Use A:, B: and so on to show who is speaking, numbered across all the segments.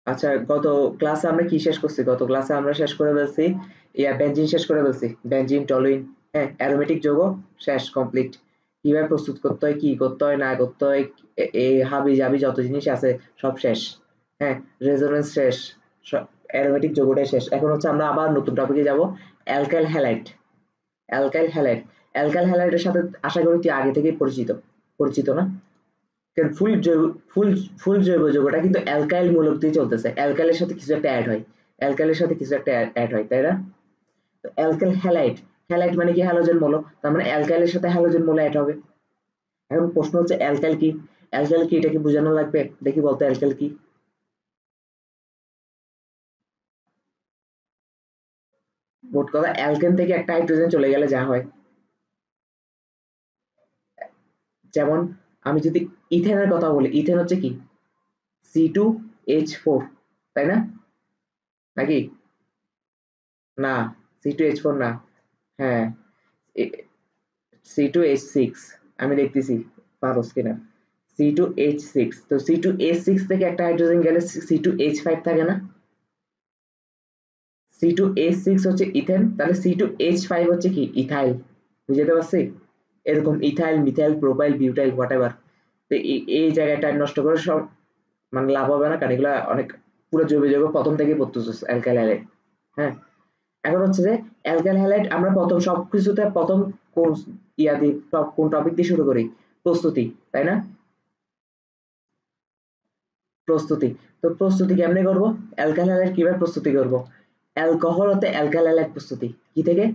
A: আচ্ছা, গত ক্লাসে আমরা কি শেষ করছি? গত ক্লাসে আমরা শেষ করে ফেলছি বেনজিন শেষ করে ফেলছি, বেনজিন, টলুইন, হ্যাঁ, অ্যারোমেটিক যৌগ শেষ, কমপ্লিট। কিভাবে প্রস্তুত করতে হয়, কি করতে হয় না করতে হয়, এই হাবি জাবি যত জিনিস আছে সব শেষ। হ্যাঁ, রেজোনেন্স শেষ, অ্যারোমেটিক যৌগটাই শেষ। এখন হচ্ছে আমরা আবার নতুন টপিকে যাব, alkyl halide. Alkyl halide, alkyl হ্যালাইডের সাথে আশা করি তুই আগে থেকেই পরিচিত, পরিচিত না? কারণ ফুল ফুল জৈব যৌগটা কিন্তু অ্যালকাইল মূলক দিয়ে চলতেছে, অ্যালকাইলের সাথে কিছু একটা অ্যাড হয়, অ্যালকাইলের সাথে কিছু একটা অ্যাড হয়, তাই না? তো অ্যালকাইল হ্যালাইড, হ্যালাইড মানে কি? হ্যালোজেন মৌল, তার মানে অ্যালকাইলের সাথে হ্যালোজেন মৌল অ্যাড হবে। এখন প্রশ্ন হচ্ছে অ্যালকাইল কি? অ্যালকাইল কি এটা কি বোঝানো লাগবে? দেখি বলতে অ্যালকাইল কি। মোট কথা অ্যালকেন থেকে একটা হাইড্রোজেন চলে গেলে যা হয়, যেমন আমি যদি ইথেনের কথা বলি, ইথেন হচ্ছে কি? C2H4, তাই না? নাকি? না, C2H4 না। হ্যাঁ, C2H6, আমি দেখতেছি পারস কিনা। C2H6, তো C2H6 থেকে একটা হাইড্রোজেন গেলে C2H5 থাকে না? C2H6 হচ্ছে ইথেন, তাহলে C2H5 হচ্ছে কি? ইথাইল। বুঝতে পারছি? এরকম ethyl, methyl, propyl, butyl, whatever. তো এই জায়গাটা নষ্ট করে সব মানে লাভ হবে না, কারণ এগুলা অনেক পুরো জৈব যৌগ প্রথম থেকেই পড়তেছে অ্যালকাইল হ্যালাইড। হ্যাঁ, এখন হচ্ছে যে অ্যালকাইল হ্যালাইড আমরা প্রথম সবকিছুতে প্রথম কোন কোন টপিক দিয়ে শুরু করি? প্রস্তুতি, তাই না? প্রস্তুতি। তো প্রস্তুতি কেমনে করব? অ্যালকাইল হ্যালাইড কিভাবে প্রস্তুতি করব? অ্যালকোহল হতে অ্যালকাইল হ্যালাইড প্রস্তুতি কি থেকে?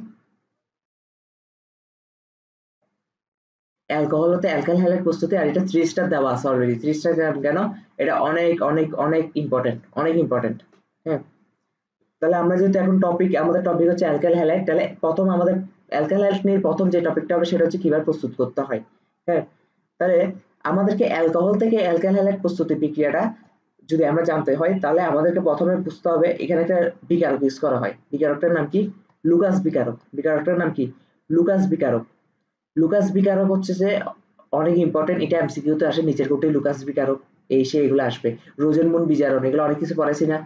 A: অ্যালকোহল হতে অ্যালকাইল হ্যালাইড প্রস্তুতি, আর এটা 3 স্টার দেওয়া আছে অলরেডি। 3 স্টার কেন? এটা অনেক অনেক অনেক ইম্পর্টেন্ট, অনেক ইম্পর্টেন্ট। হ্যাঁ, তাহলে আমরা যেহেতু এখন টপিক, আমাদের টপিক হচ্ছে অ্যালকাইল হ্যালাইড, তাহলে প্রথম আমাদের অ্যালকাইল হ্যালাইড নিয়ে প্রথম যে টপিকটা হবে সেটা হচ্ছে কিভাবে প্রস্তুত করতে হয়। হ্যাঁ, তাহলে আমাদেরকে অ্যালকোহল থেকে অ্যালকাইল হ্যালাইড প্রস্তুতি প্রক্রিয়াটা যদি আমরা জানতে হয়, তাহলে আমাদেরকে প্রথমে বুঝতে হবে এখানে একটা বিকারক ইউজ করা হয়। বিকারকটার নাম কি? লুকাস বিকারক। বিকারকটার নাম কি? লুকাস বিকারক। লুকাস বিকারক হচ্ছে যে অনেক ইম্পর্টেন্ট, এটা এমসিকিউতে আসে, নিচের কোটে লুকাস বিকারক এই সে এগুলো আসবে। রোজেনমুন বিজারণ, এগুলো অনেক কিছু পড়াইছি না?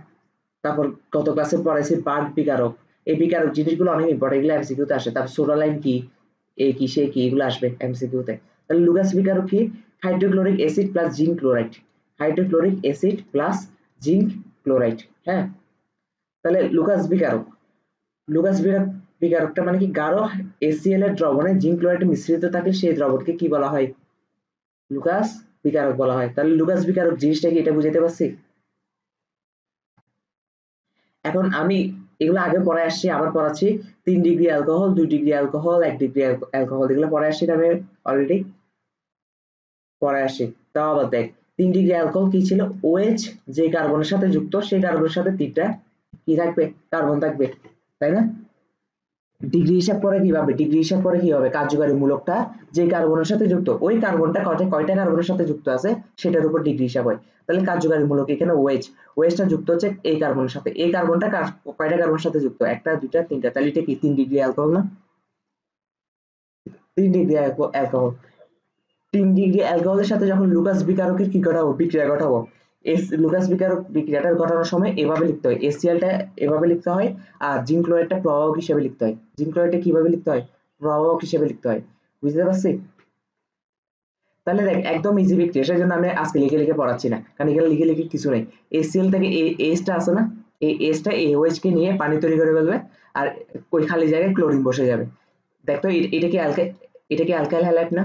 A: তারপর গত ক্লাসে পড়াইছি বার্গ বিকারক। এই বিকারক জিনিসগুলো অনেক ইম্পর্টেন্ট, এগুলো এমসিকিউতে আসে। তারপর সোডালাইন কি, এ কি সে কি, এগুলো আসবে এমসিকিউতে। তাহলে লুকাস বিকারক কি? Hydrochloric acid plus zinc chloride. Hydrochloric acid plus zinc chloride. হ্যাঁ, তাহলে লুকাস বিকারক, লুকাস বিকারকটা মানে কি? গাঢ় এসিএল এর দ্রবণে জিঙ্ক ক্লোরাইড মিশ্রিত থাকে, সেই দ্রবণকে কি বলা হয়? লুকাস বিকারক বলা হয়। তাহলে লুকাস বিকারক জিনিসটা কি, এটা বুঝাইতে পারছি? এখন আমি এগুলো আগে পড়ে আসছি, আবার পড়াচ্ছি। 3 degree alcohol, 2 degree alcohol, 1 degree alcohol, এগুলো পড়ে আসছি না আমি অলরেডি? পড়ে আসছি। তাও আবার দেখ, 3 ডিগ্রি অ্যালকোহল কি ছিল? ওএইচ যে কার্বনের সাথে যুক্ত, সেই কার্বনের সাথে 3টা কি থাকবে? কার্বন থাকবে, তাই না? ডিগ্রি হিসাব করে কিভাবে? ডিগ্রি হিসাব করে কি হবে? কার্যকারী মূলকটা যে কার্বনের সাথে যুক্ত, ওই কার্বনটা কয়টা কার্বনের সাথে যুক্ত আছে সেটার উপর ডিগ্রি হিসাব হয়। তাহলে কার্যকারী মূলক এখানে ওএইচ, ওএইচটা যুক্ত হচ্ছে এই কার্বনের সাথে, এই কার্বনটা কয়টা কার্বনের সাথে যুক্ত? একটা, দুইটা, তিনটা, তাহলে এটা কি 3 ডিগ্রি অ্যালকোহল না? 3 ডিগ্রি অ্যালকোহল। 3 ডিগ্রি অ্যালকোহলের সাথে যখন লুকাস বিকারকের কি ঘটাবো? বিক্রিয়া ঘটাবো। লুকাস বিকারক বিক্রিয়াটা ঘটানোর সময় এভাবে লিখতে হয়, এসিএলটা এভাবে লিখতে হয়, আর জিঙ্ক ক্লোরাইডটা প্রভাবক হিসেবে লিখতে হয়। জিঙ্ক ক্লোরাইডটা কিভাবে লিখতে হয়? প্রভাবক হিসেবে লিখতে হয়। বুঝতে পারছি? তাহলে দেখ একদম ইজি বিক্রিয়া, সেই জন্য আমি আজকে লিখে লিখে পড়াচ্ছি না, কারণ এখানে লিখে লিখে কিছু নেই। এসিএল থেকে এসটা আছে না, এই এসটা এওএইচ কে নিয়ে পানি তৈরি করে ফেলবে, আর ওই খালি জায়গায় ক্লোরিন বসে যাবে। দেখ তো এটা কি এটা কি অ্যালকাইল হ্যালাইড না?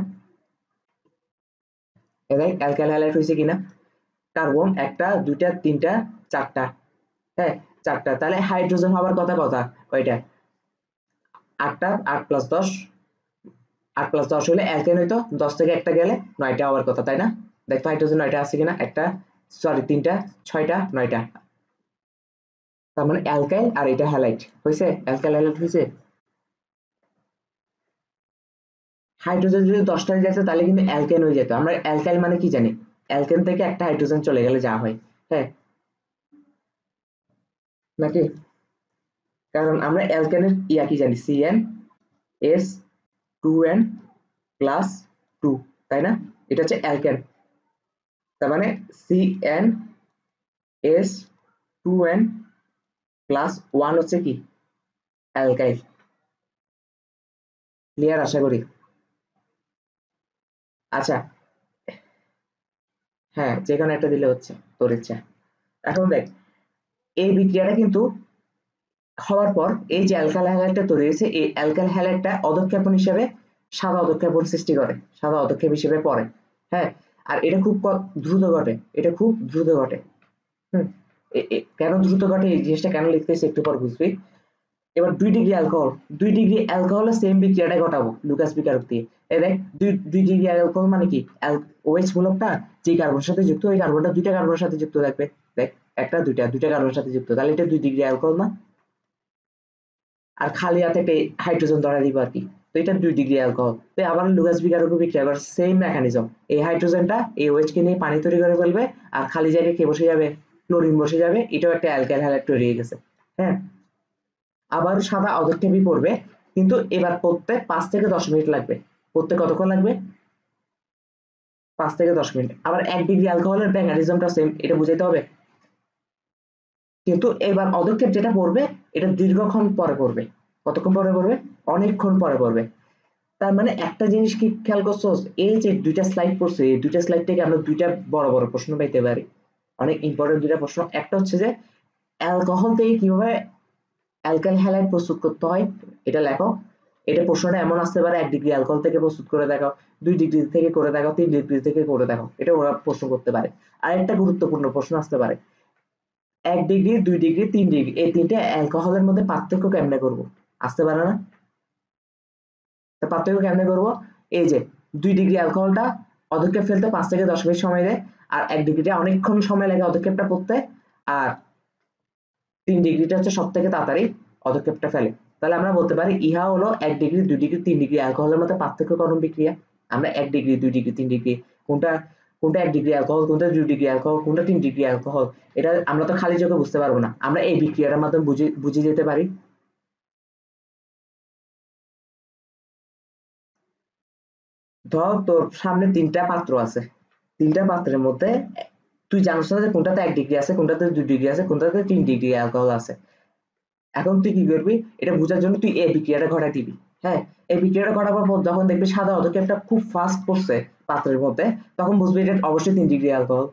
A: দেখ অ্যালকাইল হ্যালাইড হয়েছে কিনা? কার্বন একটা, দুইটা, তিনটা, চারটা। হ্যাঁ, চারটা। তাহলে হাইড্রোজেন হওয়ার কথা কথা কয়টা? 8টা, 8+10, 8+10 হলে অ্যালকেন হইতো, 10 থেকে একটা গেলে 9টা হওয়ার কথা, তাই না? দেখতো হাইড্রোজেন 9টা আছে কিনা? একটা, সরি, 3টা, 6টা, 9টা। তার মানে অ্যালকাইল, আর এটা হ্যালাইড হয়েছে, অ্যালকাইল হ্যালাইড হয়েছে। হাইড্রোজেন যদি 10টা হয়ে যেত তাহলে কিন্তু অ্যালকেন হয়ে যেত। আমরা অ্যালকাইল মানে কি জানি? অ্যালকেন থেকে একটা হাইড্রোজেন চলে গেলে যা হয়। হ্যাঁ, নাকি? কারণ আমরা অ্যালকেনের ইয়া কি জানি? CnS2n+2, তাই না? এটা হচ্ছে অ্যালকেন। তার মানে CnS2n+2, 2n প্লাস 1 হচ্ছে কি অ্যালকাইল। ক্লিয়ার আশা করি। আচ্ছা হ্যাঁ যে কোনো একটা দিলে হচ্ছে তোর ইচ্ছা। এখন দেখ এই বিক্রিয়াটা কিন্তু হওয়ার পর এই যে অ্যালকাইল হ্যালাইডটা তৈরি হয়েছে, এই অ্যালকাইল হ্যালাইডটা অধঃক্ষেপণ হিসেবে সাদা অধঃক্ষেপণ সৃষ্টি করে, সাদা অধঃক্ষেপ হিসেবে পড়ে। হ্যাঁ আর এটা খুব দ্রুত ঘটে, এটা খুব দ্রুত ঘটে। হুম কেন দ্রুত ঘটে এই জিনিসটা কেন লিখতেছি একটু পর বুঝবি। এবার 2 ডিগ্রি অ্যালকোহল, 2 ডিগ্রি অ্যালকোহলে সেম বিক্রিয়াটা ঘটাবো লুকাস বিকারক দিয়ে। এই দেখ 2 ডিগ্রি অ্যালকোহল মানে কি OH মূলকটা যে কার্বনের সাথে যুক্ত, ওই কার্বনটা দুইটা কার্বনের সাথে যুক্ত থাকবে। দেখ একটা দুইটা কার্বনের সাথে যুক্ত, তাহলে এটা 2 ডিগ্রি অ্যালকোহল না। আর খালি হাতে একটা হাইড্রোজেন ধরা দিব আর কি, তো এটা 2 ডিগ্রি অ্যালকোহল। তো আবার লুকাস বিকারক বিক্রিয়া করে সেম মেকানিজম, এই হাইড্রোজেনটা এই OH কে নিয়ে পানি তৈরি করে ফেলবে, আর খালি জায়গায় কে বসে যাবে, ক্লোরিন বসে যাবে, এটাও একটা অ্যালকাইল হ্যালাইড তৈরি হয়ে গেছে। হ্যাঁ আবার সাদা অধঃক্ষেপই পড়বে, কিন্তু এবার পড়তে 5 থেকে 10 মিনিট লাগবে। পড়তে কতক্ষণ লাগবে? 5 থেকে 10 মিনিট। আবার 1 ডিগ্রি অ্যালকোহলের মেকানিজমটা সেম, এটা বুঝাইতে হবে। কিন্তু এবার অধঃক্ষেপ যেটা পড়বে এটা দীর্ঘক্ষণ পরে পড়বে। কতক্ষণ পরে পড়বে? অনেকক্ষণ পরে পড়বে। তার মানে একটা জিনিস কি খেয়াল করছো, এই যে দুইটা স্লাইড পড়ছে, এই দুইটা স্লাইড থেকে আমরা দুইটা বড় বড় প্রশ্ন পাইতে পারি, অনেক ইম্পর্টেন্ট দুইটা প্রশ্ন। একটা হচ্ছে যে অ্যালকোহল থেকে কিভাবে অ্যালকাইল হ্যালাইড প্রস্তুত করতে হয় এটা লেখো। এটা প্রশ্নটা এমন আসতে পারে 1 ডিগ্রি অ্যালকোহল থেকে প্রস্তুত করে দেখাও, 2 ডিগ্রি থেকে করে দেখাও, 3 ডিগ্রি থেকে করে দেখাও, এটা ওরা প্রশ্ন করতে পারে। আর একটা গুরুত্বপূর্ণ প্রশ্ন আসতে পারে 1 ডিগ্রি, 2 ডিগ্রি, 3 ডিগ্রি, এই তিনটে অ্যালকোহলের মধ্যে পার্থক্য কেমনে করবো, আসতে পারে না? তা পার্থক্য কেমনে করবো? এই যে 2 ডিগ্রি অ্যালকোহলটা অধঃক্ষেপ ফেলতে 5 থেকে 10 মিনিট সময় দেয়, আর 1 ডিগ্রিটা অনেকক্ষণ সময় লাগে অধঃক্ষেপটা পড়তে, আর 3 ডিগ্রিটা হচ্ছে সব থেকে তাড়াতাড়ি পদক্ষেপটা ফেলে। তাহলে আমরা বলতে পারি ইহা হলো 1 ডিগ্রি, 2 ডিগ্রি, 3 ডিগ্রি অ্যালকোহলের মধ্যে পার্থক্যকরণ বিক্রিয়া। আমরা 1 ডিগ্রি, 2 ডিগ্রি, 3 ডিগ্রি কোনটা, কোনটা 1 ডিগ্রি অ্যালকোহল, কোনটা 2 ডিগ্রি অ্যালকোহল, কোনটা 3 ডিগ্রি অ্যালকোহল, এটা আমরা তো খালি চোখে বুঝতে পারবো না, আমরা এই বিক্রিয়ার মাধ্যমে বুঝে যেতে পারি। ধর তোর সামনে 3টা পাত্র আছে, 3টা পাত্রের মধ্যে তুই জানিস না যে কোনটাতে 1 ডিগ্রি আছে, কোনটাতে 2 ডিগ্রি আছে, কোনটাতে 3 ডিগ্রি অ্যালকোহল আছে। এখন তুই কি করবি, এটা বোঝার জন্য তুই এই বিক্রিয়াটা ঘটাই দিবি। হ্যাঁ এই বিক্রিয়াটা ঘটাবার পর যখন দেখবি সাদা অধঃক্ষেপটা খুব ফাস্ট পড়ছে পাত্রের মধ্যে, তখন বুঝবি এটা অবশ্যই 3 ডিগ্রি অ্যালকোহল।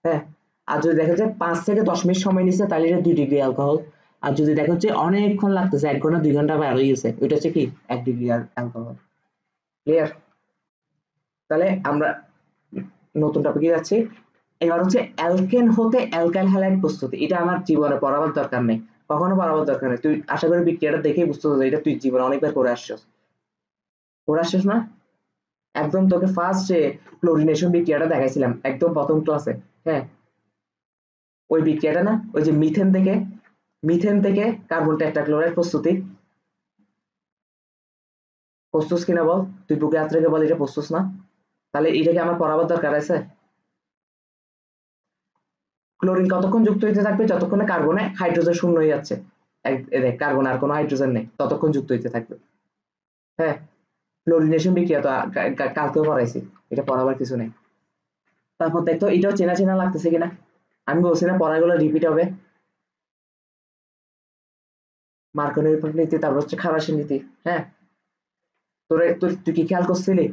A: হ্যাঁ আর যদি দেখা যায় 5 থেকে 10 মিনিট সময় নিচ্ছে, তাহলে এটা 2 ডিগ্রি অ্যালকোহল। আর যদি দেখা যাচ্ছে অনেকক্ষণ লাগতেছে, 1 ঘন্টা 2 ঘন্টা পার হয়ে গেছে, ওইটা হচ্ছে কি 1 ডিগ্রি অ্যালকোহল। ক্লিয়ার? তাহলে আমরা নতুন টপিকে যাচ্ছি। এবার হচ্ছে অ্যালকেন হতে অ্যালকাইল হ্যালাইড প্রস্তুতি, এটা আমার জীবনে পড়াবার দরকার নেই, কখনো পড়াবার দরকার নেই। তুই আশা করি বিক্রিয়াটা দেখেই বুঝতে পারছিস এটা তুই জীবনে অনেকবার করে আসছিস না? একদম তোকে ফার্স্ট যে ক্লোরিনেশন বিক্রিয়াটা দেখাইছিলাম একদম প্রথম ক্লাসে। হ্যাঁ ওই বিক্রিয়াটা না, ওই যে মিথেন থেকে কার্বন টেট্রাক্লোরাইড প্রস্তুতি, প্রস্তুত কিনা বল, তুই বুকে হাত রেখে বল এটা প্রস্তুত না। তাহলে এটাকে আমার পড়াবার দরকার আছে? ক্লোরিন কতক্ষণ যুক্ত হইতে থাকবে, যতক্ষণে কার্বনে হাইড্রোজেন শূন্য হয়ে যাচ্ছে, দেখ কার্বন আর কোনো হাইড্রোজেন নেই, ততক্ষণ যুক্ত হইতে থাকবে। হ্যাঁ ক্লোরিনেশন বিক্রিয়া তো কালকেও পড়াইছি, এটা পড়াবার কিছু নেই। তারপর দেখতো এটাও চেনা চেনা লাগতেছে কিনা, আমি বলছি না পড়াগুলো রিপিট হবে। মার্কনের নীতি, তারপর হচ্ছে খারাসের নীতি। হ্যাঁ তুই কি খেয়াল করছিলি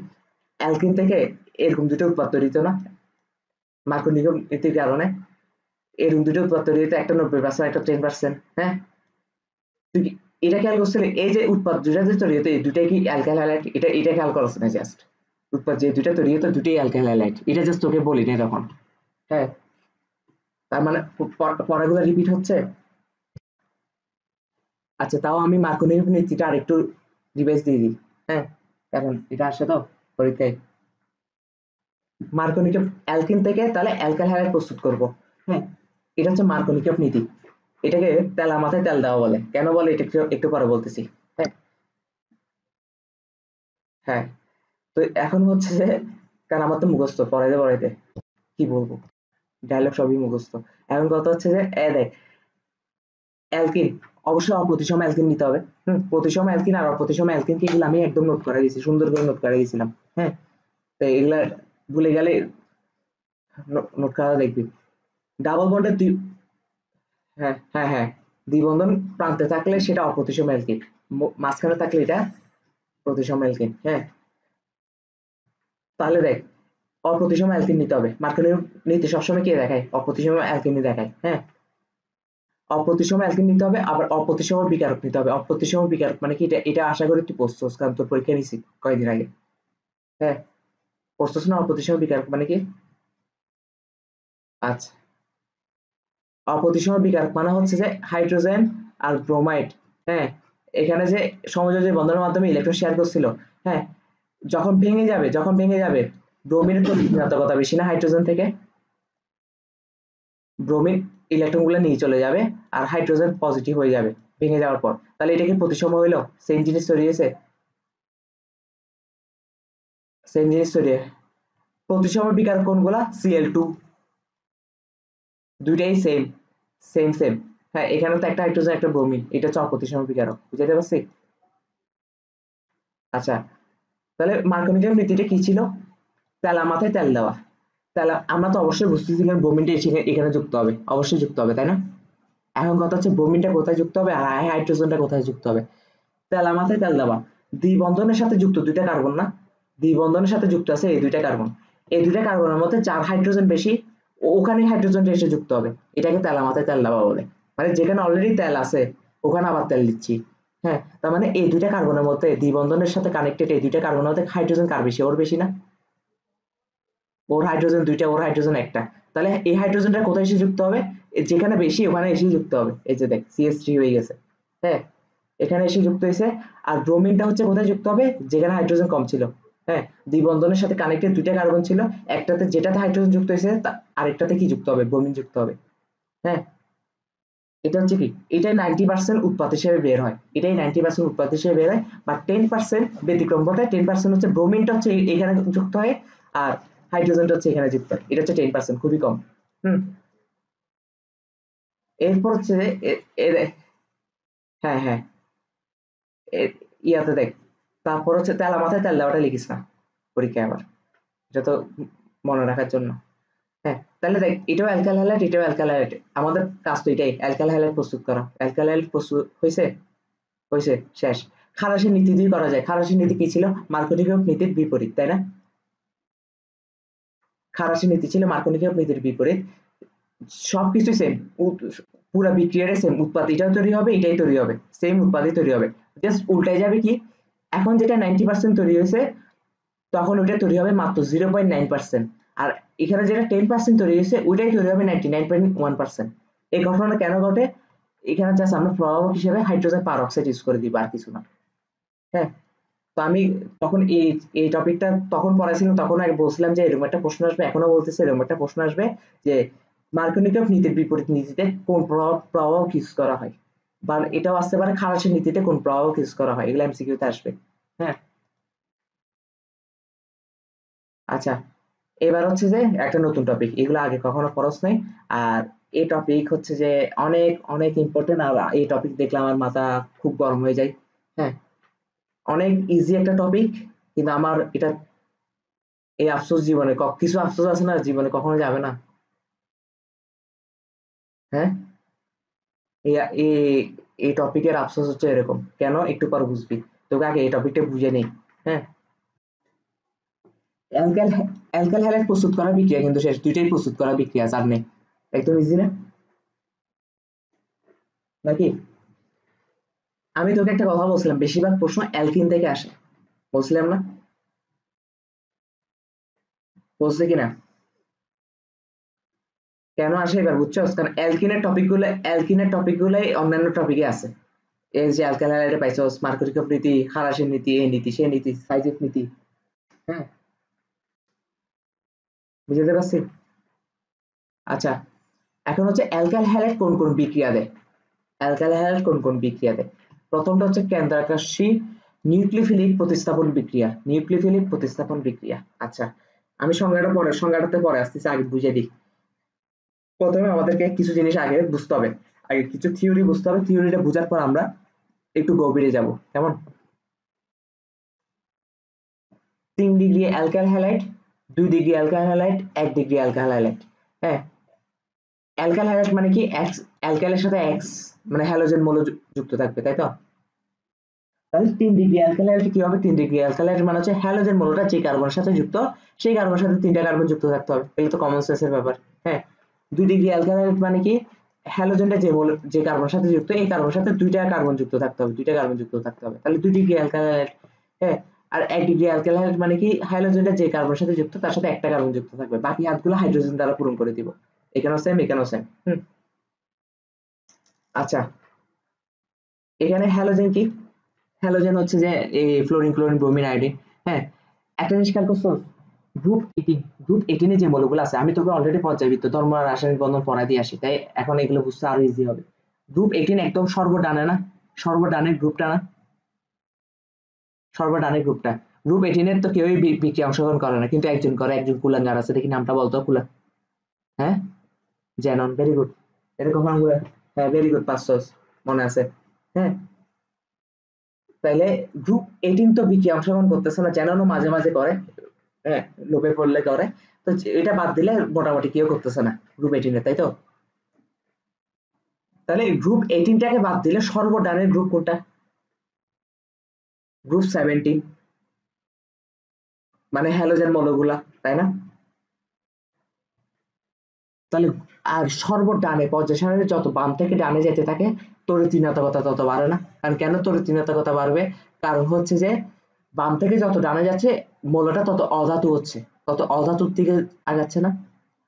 A: অ্যালকিন থেকে এরকম দুটো উৎপাদ তৈরি হতো না মার্কনীয় নীতির কারণে? এরকম দুটো উৎপাদ তৈরি হতো, একটা 90%, একটা 10%। হ্যাঁ তুই কি এটা খেয়াল করছিলি এই যে উৎপাদ দুটা যে তৈরি হতো এই দুটাই কি অ্যালকাইল হ্যালাইড? এটা খেয়াল করছ না? জাস্ট উৎপাদ যে দুটা তৈরি হতো দুটোই অ্যালকাইল হ্যালাইড, এটা জাস্ট তোকে বলি না তখন। হ্যাঁ তার মানে পড়াগুলো রিপিট হচ্ছে। আচ্ছা তাও আমি মার্কনীয় নীতিটা আরেকটু রিভাইজ দিয়ে দিই। হ্যাঁ কারণ এটা আসে তো পরীক্ষায়। মার্কনিকভ অ্যালকিন থেকে তাহলে অ্যালকাইল হ্যালাইড প্রস্তুত করব। হ্যাঁ এটা হচ্ছে মার্কনিকভ নীতি। এটাকে তেলা মাথায় তেল দেওয়া বলে, কেন বলে এটা একটু পরে বলতেছি। হ্যাঁ হ্যাঁ তো এখন হচ্ছে যে, কারণ আমার তো মুখস্থ পড়াইতে পড়াইতে কি বলবো, ডায়লগ সবই মুখস্থ। এখন কথা হচ্ছে যে দেখ অ্যালকিন অবশ্যই অপ্রতিসম অ্যালকিন নিতে হবে। প্রতিসম অ্যালকিন আর অপ্রতিসম অ্যালকিন কি, এগুলো আমি একদম নোট করে দিয়েছি, সুন্দর করে নোট করে দিয়েছিলাম। হ্যাঁ তো এগুলা ভুলে গেলে নোট করা দেখবি। ডাবল বন্ডের দুই, হ্যাঁ হ্যাঁ হ্যাঁ, দ্বিবন্ধন প্রান্তে থাকলে সেটা অপ্রতিসম অ্যালকিন, মাঝখানে থাকলে এটা প্রতিসম অ্যালকিন। হ্যাঁ, তাহলে দেখ, অপ্রতিসম অ্যালকিন নিতে হবে। মার্কোনির নীতি সবসময় কে দেখায়? অপ্রতিসম অ্যালকিনই দেখায়। হ্যাঁ, অপ্রতিসম অ্যালকিন নিতে হবে, আবার অপ্রতিসম বিকারক নিতে হবে। অপ্রতিসম বিকারক মানে কি? এটা এটা আশা করি তুই পড়ছস, কারণ তোর পরীক্ষা নিছি কয়েকদিন আগে। হ্যাঁ, পড়ছস না অপ্রতিসম বিকারক মানে কি? আচ্ছা, অপ্রতিসম বিকারক মানে হচ্ছে যে হাইড্রোজেন আর ব্রোমাইড, হ্যাঁ, এখানে যে সমযোজী বন্ধনের মাধ্যমে ইলেকট্রন শেয়ার করছিল, হ্যাঁ, যখন ভেঙে যাবে ব্রোমিনের তো ঋণাত্মকতা বেশি না হাইড্রোজেন থেকে, ব্রোমিন ইলেকট্রন গুলো নিয়ে চলে যাবে আর হাইড্রোজেন পজিটিভ হয়ে যাবে ভেঙে যাওয়ার পর। তাহলে এটা কি প্রতিসম হইলো? সেম জিনিস তৈরি হয়েছে, সেম জিনিস তৈরি হয়। প্রতিসম বিকারক কোনগুলা? Cl2, দুইটাই সেম, সেম সেম। হ্যাঁ, এখানে তো একটা হাইড্রোজেন একটা ব্রোমিন, এটা হচ্ছে অপ্রতিসম বিকারক, বুঝাতে পারছি? আচ্ছা, তাহলে মার্কোনিকের নীতিটা কি ছিল? তেলা মাথায় তেল দেওয়া। তাহলে আমরা তো অবশ্যই বুঝতেছিলাম ব্রোমিনটা এখানে যুক্ত হবে, অবশ্যই যুক্ত হবে, তাই না? এখন কথা হচ্ছে ব্রোমিনটা কোথায় যুক্ত হবে আর হাইড্রোজেনটা কোথায় যুক্ত হবে। তেলা মাথায় তেল দেওয়া, দ্বিবন্ধনের সাথে যুক্ত দুইটা কার্বন না, দ্বিবন্ধনের সাথে যুক্ত আছে এই দুইটা কার্বন। এই দুইটা কার্বনের মধ্যে যার হাইড্রোজেন বেশি ওখানে হাইড্রোজেনটা এসে যুক্ত হবে, এটাকে তেলা মাথায় তেল দেওয়া বলে। মানে যেখানে অলরেডি তেল আছে ওখানে আবার তেল দিচ্ছি। হ্যাঁ, তার মানে এই দুইটা কার্বনের মধ্যে দ্বিবন্ধনের সাথে কানেক্টেড এই দুইটা কার্বনের মধ্যে হাইড্রোজেন কার বেশি? ওর বেশি না? ওর হাইড্রোজেন দুইটা, ওর হাইড্রোজেন একটা। তাহলে এই হাইড্রোজেনটা কোথায় এসে যুক্ত হবে? যেখানে বেশি ওখানে এসে যুক্ত হবে। এই যে দেখ CH3 হয়ে গেছে। হ্যাঁ, এখানে এসে যুক্ত হয়েছে। আর ব্রোমিনটা হচ্ছে কোথায় যুক্ত হবে? যেখানে হাইড্রোজেন কম ছিল। হ্যাঁ, দ্বিবন্ধনের সাথে কানেক্টেড দুইটা কার্বন ছিল, একটাতে যেটাতে হাইড্রোজেন যুক্ত হয়েছে আরেকটাতে কি যুক্ত হবে? ব্রোমিন যুক্ত হবে। হ্যাঁ, এটা হচ্ছে কি, এটাই 90% উৎপাদ হিসেবে বের হয়, এটাই 90% উৎপাদ হিসেবে বের হয়। বা 10% ব্যতিক্রম ঘটে, 10% হচ্ছে ব্রোমিনটা হচ্ছে এখানে যুক্ত হয় আর হাইড্রোজেনটা হচ্ছে এখানে যুক্ত হয়, এটা হচ্ছে 10%, খুবই কম। হুম, এরপর হচ্ছে হ্যাঁ হ্যাঁ, ইয়াতে দেখ, তারপর হচ্ছে তেলা মাথায় তেল দেওয়াটা লিখিস না পরীক্ষায় আবার, এটা তো মনে রাখার জন্য। হ্যাঁ, তাহলে দেখ এটাও অ্যালকাইল হ্যালাইড, এটাও অ্যালকাইল হ্যালাইড, আমাদের কাজ তো এটাই অ্যালকাইল হ্যালাইড প্রস্তুত করা। অ্যালকাইল হ্যালাইড প্রস্তুত হয়েছে, হয়েছে, শেষ। খালাসের নীতি দিয়ে করা যায়। খালাসের নীতি কি ছিল? মার্কোনিকীয় নীতির বিপরীত, তাই না? খালাসের নীতি ছিল মার্কোনিকীয় নীতির বিপরীত। সবকিছু সেম, পুরা বিক্রিয়াটা সেম, উৎপাদ এটাও তৈরি হবে এটাই তৈরি হবে, সেম উৎপাদই তৈরি হবে। জাস্ট উল্টায় যাবে কি, এখন যেটা 90% তৈরি হয়েছে তখন ওইটা তৈরি হবে মাত্র 0.9%। আর এখানে যেটা 10% তৈরি হয়েছে ওইটাই তৈরি হবে 99.1%। এই ঘটনাটা কেন ঘটে? এখানে জাস্ট আমরা প্রভাবক হিসেবে হাইড্রোজেন পারঅক্সাইড ইউজ করে দিব, আর কিছু না। হ্যাঁ, তো আমি তখন এই এই টপিকটা তখন পড়াইছিলাম, তখন আগে বলছিলাম যে এরকম একটা প্রশ্ন আসবে, এখনো বলতেছে এরকম একটা প্রশ্ন আসবে যে মার্কোনিকভ নীতির বিপরীত নীতিতে কোন প্রভাবক ইউজ করা হয়, বা এটাও আসতে পারে খালাসের নীতিতে কোন প্রভাবক ইউজ করা হয়, এগুলো এমসিকিউতে আসবে। হ্যাঁ, আচ্ছা, এবার হচ্ছে যে একটা নতুন টপিক, এগুলো আগে কখনো পড়স নাই। আর এই টপিক হচ্ছে যে অনেক অনেক ইম্পর্টেন্ট, আর এই টপিক দেখলে আমার মাথা খুব গরম হয়ে যায়। হ্যাঁ, অনেক ইজি একটা টপিক, কিন্তু আমার এটা এই আফসোস জীবনে কিছু আফসোস আছে না জীবনে কখনো যাবে না। হ্যাঁ, এই এই এই টপিকের আফসোস হচ্ছে এরকম কেন, একটু পর বুঝবি। তোকে আগে এই টপিকটা বুঝে নেই। হ্যাঁ, অ্যালকাল অ্যালকাল হ্যালাইড প্রস্তুত করা বিক্রিয়া কিন্তু শেষ, দুইটাই প্রস্তুত করা বিক্রিয়া, চার নেই। একদম ইজি না নাকি? আমি তোকে একটা কথা বলছিলাম, বেশিরভাগ প্রশ্ন অ্যালকিন থেকে আসে, বলছিলাম না? বলছে কিনা? কেন আসে এবার বুঝছস? কারণ অ্যালকিনের টপিক গুলাই অন্যান্য টপিকে আছে। এই যে অ্যালকাইল হ্যালাইডে পাইছস মার্কোনিকভ নীতি, খালাসের নীতি, এই নীতি সেই নীতি, সাইজের নীতি। হ্যাঁ, বুঝতে পারছি। আচ্ছা, এখন হচ্ছে অ্যালকাইল হ্যালাইড কোন কোন বিক্রিয়া দেয়। অ্যালকাইল হ্যালাইড কোন কোন বিক্রিয়া দেয়? প্রথমটা হচ্ছে কেন্দ্রাকর্ষী নিউক্লিওফিলিক প্রতিস্থাপন বিক্রিয়া, নিউক্লিওফিলিক প্রতিস্থাপন বিক্রিয়া। আচ্ছা, আমি সংজ্ঞাটাতে পরে আসতেছি, আগে বুঝে দিই। প্রথমে আমাদেরকে কিছু জিনিস আগে বুঝতে হবে, আগে কিছু থিওরি বুঝতে হবে, থিওরিটা বোঝার পর আমরা একটু গভীরে যাব, কেমন? 3 degree alkyl halide, 2 degree alkyl halide, 1 degree alkyl halide. হ্যাঁ, অ্যালকাইল হ্যালাইড মানে কি এক্স, অ্যালকাইলের সাথে এক্স মানে হ্যালোজেন মৌল যুক্ত থাকবে, তাই তো? তাহলে 3 ডিগ্রি অ্যালকাইল হ্যালাইড কি হবে? 3 ডিগ্রি অ্যালকাইল হ্যালাইড মানে হচ্ছে হ্যালোজেন মৌলটা যে কার্বনের সাথে যুক্ত সেই কার্বনের সাথে 3টা কার্বন যুক্ত থাকতে হবে। এগুলো তো কমন সেন্সের ব্যাপার। হ্যাঁ, 2 ডিগ্রি অ্যালকাইল হ্যালাইড মানে কি হ্যালোজেনটা যে কার্বনের সাথে যুক্ত এই কার্বনের সাথে 2টা কার্বন যুক্ত থাকতে হবে, 2টা কার্বন যুক্ত থাকতে হবে। তাহলে 2 ডিগ্রি অ্যালকাইল হ্যালাইড। হ্যাঁ, আর 1 ডিগ্রি অ্যালকাইল হ্যালাইড মানে কি হ্যালোজেনটা যে কার্বনের সাথে যুক্ত তার সাথে একটা কার্বন যুক্ত থাকবে, বাকি হাতগুলো হাইড্রোজেন দ্বারা পূরণ করে দিব। এখানেও সেম, এখানেও সেম। আচ্ছা, এখানে হ্যালোজেন কি? হ্যালোজেন হচ্ছে যে এই ফ্লোরিন, ক্লোরিন, ব্রোমিন, আয়োডিন। হ্যাঁ, একটা জিনিস খেয়াল করছো, গ্রুপ 18, গ্রুপ 18 এ যে মৌলগুলো আছে আমি তোকে অলরেডি পর্যায়বৃত্ত ধর্ম আর রাসায়নিক বন্ধন পড়া দিয়ে আসি, তাই এখন এগুলো বুঝতে আরো ইজি হবে। গ্রুপ 18 একদম সর্বডানে না, সর্বডানের গ্রুপটা না, সর্বডানের গ্রুপটা। গ্রুপ 18 এর তো কেউই বিক্রিয়া অংশগ্রহণ করে না, কিন্তু একজন করে, একজন কুলাঙ্গার আছে, দেখি নামটা বলতো কুলা। হ্যাঁ, জ্যানন, ভেরি গুড। এরকম আমরা, হ্যাঁ ভেরি গুড, 500 মনে আছে। হ্যাঁ, তাইলে গ্রুপ 18 তো বিক্রিয়া অংশগ্রহণ করতেছে না, জ্যাননও মাঝে মাঝে করে। হ্যাঁ, লোভে পড়লে করে। তো এটা বাদ দিলে মোটামুটি কেউ করতেছে না গ্রুপ 18 এ, তাই তো? তাহলে গ্রুপ 18টাকে বাদ দিলে সর্বডানের গ্রুপ কোনটা? গ্রুপ 17, মানে হ্যালোজেন মৌলগুলা, তাই না? তাহলে আর সর্বডানে পর্যায় সারণীর যত বাম থেকে ডানে যেতে থাকে তড়িৎ ঋণাত্মকতা তত বাড়ে না। কারণ কেন তড়িৎ ঋণাত্মকতা বাড়বে? কারণ হচ্ছে যে বাম থেকে যত ডানে যাচ্ছে মৌলটা তত অধাতু হচ্ছে, তত অধাতুর দিকে আগাচ্ছে না।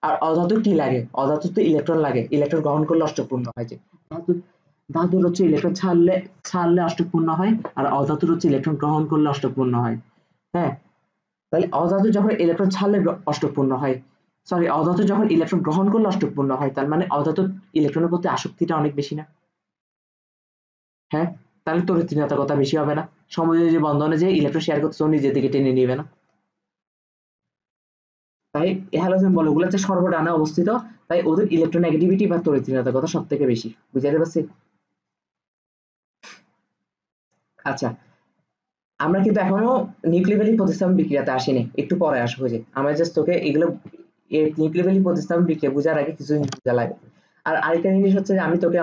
A: আর অধাতু কি লাগে? অধাতুতে ইলেকট্রন লাগে, ইলেকট্রন গ্রহণ করলে অষ্টকপূর্ণ হয়। যে ধাতু, ধাতুর হচ্ছে ইলেকট্রন ছাড়লে ছাড়লে অষ্টকপূর্ণ হয়, আর অধাতুর হচ্ছে ইলেকট্রন গ্রহণ করলে অষ্টকপূর্ণ হয়। হ্যাঁ, তাহলে অধাতু যখন ইলেকট্রন ছাড়লে অষ্টকপূর্ণ হয়, সরি অধাতু যখন ইলেকট্রন গ্রহণ করলে অষ্টকপূর্ণ হয়, তার মানে অধাতুর ইলেকট্রনের প্রতি আসক্তিটা অনেক বেশি না? হ্যাঁ, তাহলে তড়িৎ ঋণাত্মকতা বেশি হবে না? সমযোজী বন্ধনে যে ইলেকট্রন শেয়ার করতেছে ও নিজের দিকে টেনে নিবে না। তাই হ্যালোজেন বলগুলো হচ্ছে সর্বডানে অবস্থিত, তাই ওদের ইলেকট্রোনেগেটিভিটি বা তড়িৎ ঋণাত্মকতা সব থেকে বেশি। বুঝাতে পারছি? আচ্ছা, আমরা কিন্তু এখনো নিউক্লিওফিলিক প্রতিস্থাপন বিক্রিয়াতে আসিনি, একটু পরে আসবো। যে আমরা জাস্ট তোকে এগুলো নিউক্লিওফিলিক প্রতিস্থাপন বিক্রিয়া বোঝার আগে কিছু জিনিস বোঝা লাগে। আর আরেকটা জিনিস হচ্ছে যে আমি তোকে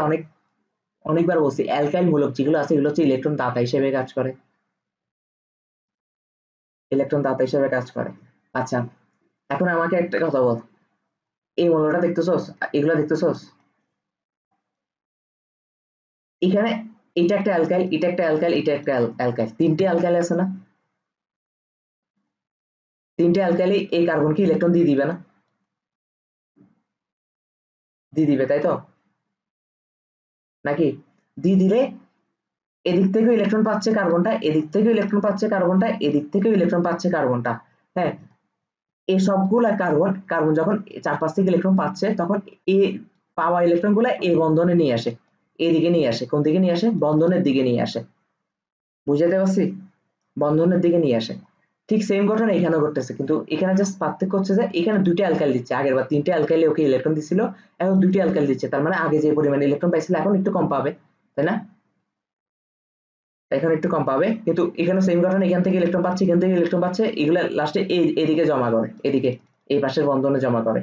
A: অনেকবার বলছি, অ্যালকাইল মূলক যেগুলো আছে এগুলো হচ্ছে ইলেকট্রন দাতা হিসেবে কাজ করে, ইলেকট্রন দাতা হিসেবে কাজ করে। আচ্ছা, এখন আমাকে একটা কথা বল, এই মৌলটা দেখতেছস, এগুলো দেখতেছস, এখানে এটা একটা অ্যালকাইল, এটা একটা অ্যালকাইল, এটা একটা অ্যালকাইল, 3টে অ্যালকাইল আছে না? 3টে অ্যালকাইলে এই কার্বনকে ইলেকট্রন দিয়ে দিবে না? দিয়ে দিবে, তাই তো? নাকি? দিয়ে দিলে এদিক থেকেও ইলেকট্রন পাচ্ছে কার্বনটা, এদিক থেকেও ইলেকট্রন পাচ্ছে কার্বনটা, এদিক থেকেও ইলেকট্রন পাচ্ছে কার্বনটা। হ্যাঁ, এই সবগুলা কার্বন, কার্বন যখন 4-5 থেকে ইলেকট্রন পাচ্ছে তখন এ পাওয়া ইলেকট্রন গুলা এই বন্ধনে নিয়ে আসে, এদিকে নিয়ে আসে। কোন দিকে নিয়ে আসে? বন্ধনের দিকে নিয়ে আসে। বুঝাতে পারছি? বন্ধনের দিকে নিয়ে আসে। ঠিক সেম ঘটনা এখানেও ঘটতেছে, কিন্তু এখানে জাস্ট পার্থক্য হচ্ছে যে এখানে 2টা অ্যালকাইল দিচ্ছে, আগের বার 3টে অ্যালকাইলে ওকে ইলেকট্রন দিছিল, এখন 2টা অ্যালকাইল দিচ্ছে, তার মানে আগে যে পরিমাণে ইলেকট্রন পাইছিল এখন একটু কম পাবে, তাই না? এখন একটু কম পাবে, কিন্তু এখানে সেম ঘটনা, এখান থেকে ইলেকট্রন পাচ্ছে, এখান থেকে ইলেকট্রন পাচ্ছে, এগুলা লাস্টে এদিকে জমা করে, এদিকে এই পাশের বন্ধনে জমা করে।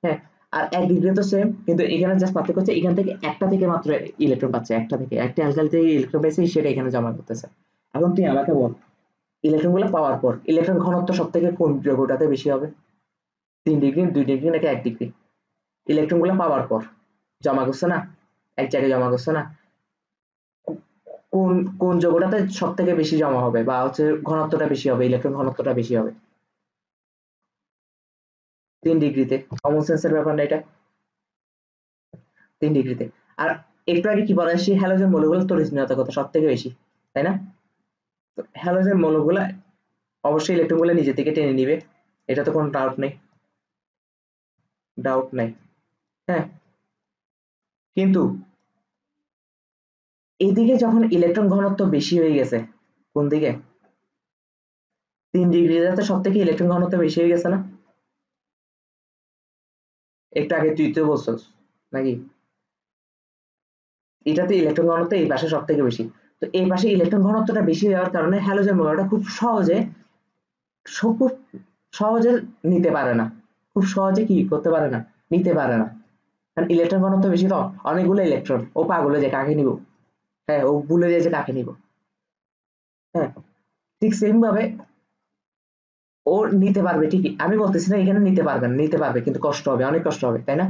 A: হ্যাঁ, আর 1 ডিগ্রি তো সেম, কিন্তু এখানে জাস্ট পার্থক্য হচ্ছে এখান থেকে একটা থেকে মাত্র ইলেকট্রন পাচ্ছে, একটা থেকে একটা অ্যালকাইল থেকে ইলেকট্রন পাইছে, সেটা এখানে জমা করতেছে। এখন তুই আমাকে বল, ইলেকট্রন গুলো পাওয়ার পর ইলেকট্রন ঘনত্ব সব থেকে কোন যৌগটাতে বেশি হবে? 3 ডিগ্রি, 2 ডিগ্রি নাকি 1 ডিগ্রি? ইলেকট্রন গুলো পাওয়ার পর জমা করছে না, এক জায়গায় জমা করছে না, কোন কোন যৌগটাতে সব থেকে বেশি জমা হবে বা হচ্ছে ঘনত্বটা বেশি হবে, ইলেকট্রন ঘনত্বটা বেশি হবে? 3 ডিগ্রিতে। কমন সেন্সের ব্যাপার না এটা? 3 ডিগ্রিতে। আর একটু আগে কি বলা, সেই হ্যালোজেন মৌলগুলো তড়িৎ ঋণাত্মকতা সব থেকে বেশি, তাই না? হ্যালোজেন মৌলগুলা অবশ্যই ইলেকট্রন গুলো নিজে থেকে টেনে নিবে, এটা তো কোনো ডাউট নেই, ডাউট নাই। হ্যাঁ, কিন্তু এদিকে যখন ইলেকট্রন ঘনত্ব বেশি হয়ে গেছে, কোন দিকে? 3 ডিগ্রিতে সব থেকে ইলেকট্রন ঘনত্ব বেশি হয়ে গেছে না? একটু আগে তুই তো বলছস নাকি? এটাতে ইলেকট্রন ঘনত্ব এই পাশে সব থেকে বেশি। তো এই পাশে ইলেকট্রন ঘনত্বটা বেশি হওয়ার কারণে হ্যালোজেন মৌলটা খুব সহজে নিতে পারে না, খুব সহজে কি করতে পারে না, নিতে পারে না। কারণ ইলেকট্রন ঘনত্ব বেশি তো, অনেকগুলো ইলেকট্রন, ও পাগল হয়ে যায় কাকে নিব, হ্যাঁ ও ভুলে যায় যে কাকে নিব। হ্যাঁ, ঠিক সেম ভাবে ও নিতে পারবে ঠিকই, আমি বলতেছি না এখানে নিতে পারবে না, নিতে পারবে কিন্তু কষ্ট হবে, অনেক কষ্ট হবে, তাই না?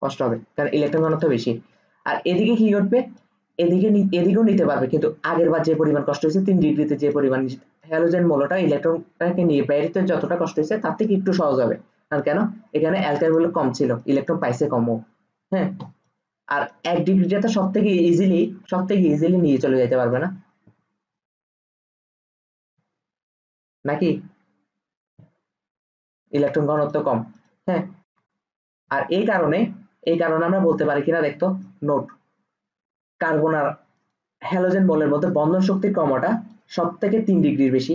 A: কষ্ট হবে কারণ ইলেকট্রন ঘনত্ব বেশি। আর এদিকে কি ঘটবে, এদিকেও নিতে পারবে কিন্তু আগের বার যে পরিমাণ কষ্ট হয়েছে 3 ডিগ্রিতে, যে পরিমাণ হ্যালোজেন মৌলটা ইলেকট্রনটাকে নিয়ে বেরিতে যতটা কষ্ট হয়েছে তার থেকে একটু সহজ হবে। কারণ কেন, এখানে অ্যালকাইল মূল্য কম ছিল, ইলেকট্রন পাইছে কমও। হ্যাঁ, আর 1 ডিগ্রিটা সব থেকে ইজিলি নিয়ে চলে যেতে পারবে না নাকি, ইলেকট্রন ঘনত্ব কম। হ্যাঁ, আর এই কারণে আমরা বলতে পারি কিনা দেখতো, নোট, কার্বন আর হ্যালোজেন মৌলের মধ্যে বন্ধন শক্তির ক্রমটা সব থেকে 3 ডিগ্রির বেশি,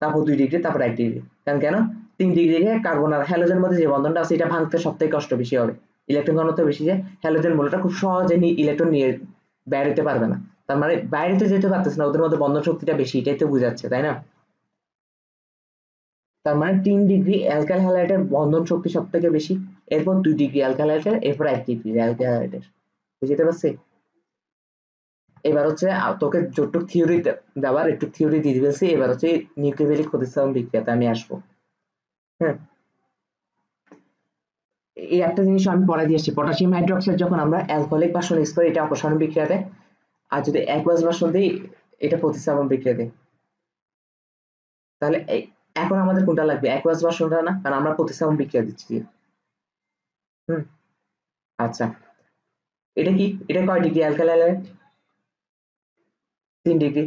A: তারপর 2 ডিগ্রি, তারপর 1 ডিগ্রি। কারণ কেন, 3 ডিগ্রি কার্বন আর হ্যালোজেন মধ্যে যে বন্ধনটা আছে এটা ভাঙতে সব থেকে কষ্ট বেশি হবে, ইলেকট্রন ঘনত্ব বেশি, যে হ্যালোজেন মৌলটা খুব সহজে ইলেকট্রন নিয়ে বাইরে হতে পারবে না, তার মানে বাইরে তো যেতে পারতেছে না, ওদের মধ্যে বন্ধন শক্তিটা বেশি, এটাই তো বোঝাচ্ছে, তাই না? তার মানে 3 ডিগ্রি অ্যালকাইল হ্যালাইডের বন্ধন শক্তি সব থেকে বেশি, এরপর 2 ডিগ্রি অ্যালকাইল হ্যালাইডের, এরপর 1 ডিগ্রি অ্যালকাইল হ্যালাইডের। বুঝতে পারছি? এবার হচ্ছে তোকে যতটুক থিওরি দেওয়ার একটু থিওরি দিয়ে দিয়েছি, এবার হচ্ছে নিউক্লিওফিলিক প্রতিস্থাপন বিক্রিয়াতে আমি আসবো। হ্যাঁ, এই একটা জিনিস আমি পরে দিয়ে আসছি, পটাশিয়াম হাইড্রোক্সাইড যখন আমরা অ্যালকোহলিক ভাষণ ইউজ করি এটা অপসারণ বিক্রিয়া দেয়, আর যদি অ্যাকুয়াস ভাষণ দিই এটা প্রতিস্থাপন বিক্রিয়া দেয়। তাহলে এখন আমাদের কোনটা লাগবে, অ্যাকুয়াস ভাষণটা না, কারণ আমরা প্রতিস্থাপন বিক্রিয়া দিচ্ছি। হুম, আচ্ছা, এটা কি, এটা কয় degree alkyl halide? 3 degree,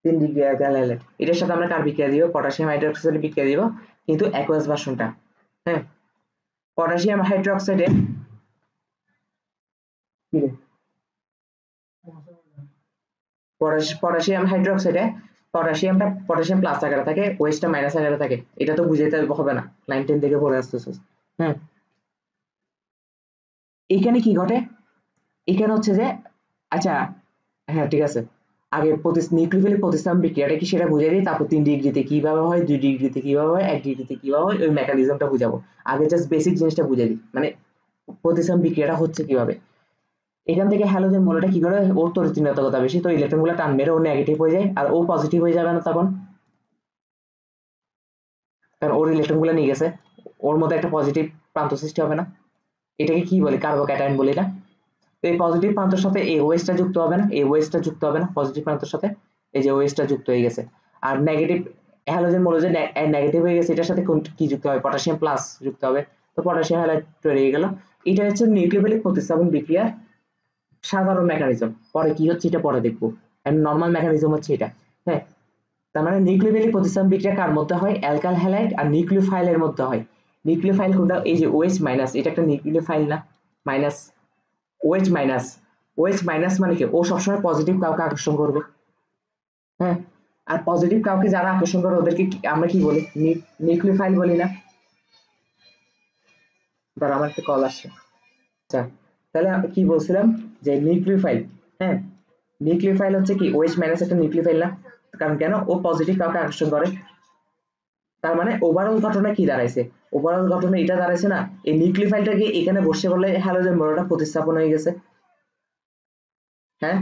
A: 3 degree alkyl halide, এটার সাথে আমরা কার বিক্রিয়া দিব, পটাশিয়াম হাইড্রোক্সাইডের বিক্রিয়া দিব, কিন্তু অ্যাকুয়াস ভাষণটা। হ্যাঁ, পটাশিয়াম হাইড্রোক্সাইডে কি রে, পটাশিয়াম হাইড্রোক্সাইডে পটাশিয়াম প্লাস আকারে থাকে, ওএইচটা মাইনাস আকারে থাকে, এটা তো বুঝাইতে হবে না, লাইন 10 থেকে পড়ে আসতেছিস। হ্যাঁ, এইখানে কি ঘটে, এখানে হচ্ছে যে, আচ্ছা, হ্যাঁ ঠিক আছে, আগে নিউক্লিওফিলিক প্রতিস্থাপন বিক্রিয়াটা কি সেটা বুঝিয়ে দিই, তারপর 3 ডিগ্রিতে কিভাবে হয়, 2 ডিগ্রিতে কিভাবে হয়, 1 ডিগ্রিতে কিভাবে হয়, ওই মেকানিজমটা বুঝাবো। আগে জাস্ট বেসিক জিনিসটা বুঝিয়ে দিই, মানে প্রতিস্থাপন বিক্রিয়াটা হচ্ছে কিভাবে। এখান থেকে হ্যালোজেন মৌলটা কি করে, ওর তড়িৎ বেশি, তো ইলেকট্রন গুলো টান মেরে ও নেগেটিভ হয়ে যায়, আর ও পজিটিভ হয়ে যাবে না তখন, কারণ ওর ইলেকট্রন গুলো নিয়ে গেছে, ওর মধ্যে একটা পজিটিভ প্রান্ত সৃষ্টি হবে না, এটাকে কি বলে, কার্বোক্যাটায়ন বলি না। তো এই পজিটিভ প্রান্তের সাথে এই ওএইচটা যুক্ত হবে না, এই ওএইচটা যুক্ত হবে না পজিটিভ প্রান্তের সাথে, এই যে ওএইচটা যুক্ত হয়ে গেছে। আর নেগেটিভ হ্যালোজেন মৌল যে নেগেটিভ হয়ে গেছে এটার সাথে কি যুক্ত হবে, পটাশিয়াম প্লাস যুক্ত হবে, তো পটাশিয়াম হ্যালাইড তৈরি হয়ে গেল। এটা হচ্ছে নিউক্লিওফিলিক প্রতিস্থাপন বিক্রিয়ার সাধারণ মেকানিজম, পরে কি হচ্ছে এটা পরে দেখবো, নর্মাল মেকানিজম হচ্ছে এটা। হ্যাঁ, তার মানে নিউক্লিওফিলিক প্রতিস্থাপন বিক্রিয়া কার মধ্যে হয়, অ্যালকাইল হ্যালাইড আর নিউক্লিওফাইলের মধ্যে হয়। নিউক্লিওফাইল কোনটা, এই যে ওএইচ মাইনাস, এটা একটা নিউক্লিওফাইল না, minus, OH minus, OH minus মানে কি, ও সবসময় পজিটিভ কাউকে আকর্ষণ করবে। হ্যাঁ, আর পজিটিভ কাউকে যারা আকর্ষণ করে ওদেরকে আমরা কি বলি, নিউক্লিওফাইল বলি না। ধর আমার একটা কল আসছে, আচ্ছা, তাহলে আমি কি বলছিলাম, যে নিউক্লিওফাইল, হ্যাঁ, নিউক্লিওফাইল হচ্ছে কি, ওএইচ মাইনাস একটা নিউক্লিওফাইল না, কারণ কেন, ও পজিটিভ কাউকে আকর্ষণ করে। তার মানে ওভারঅল ঘটনা কি দাঁড়াইছে, ওভারঅল ঘটনা এটা দাঁড়াইছে না, এই নিউক্লিওফাইলটাকে এখানে বসে বলে হ্যালোজেন বড়টা প্রতিস্থাপন হয়ে গেছে। হ্যাঁ,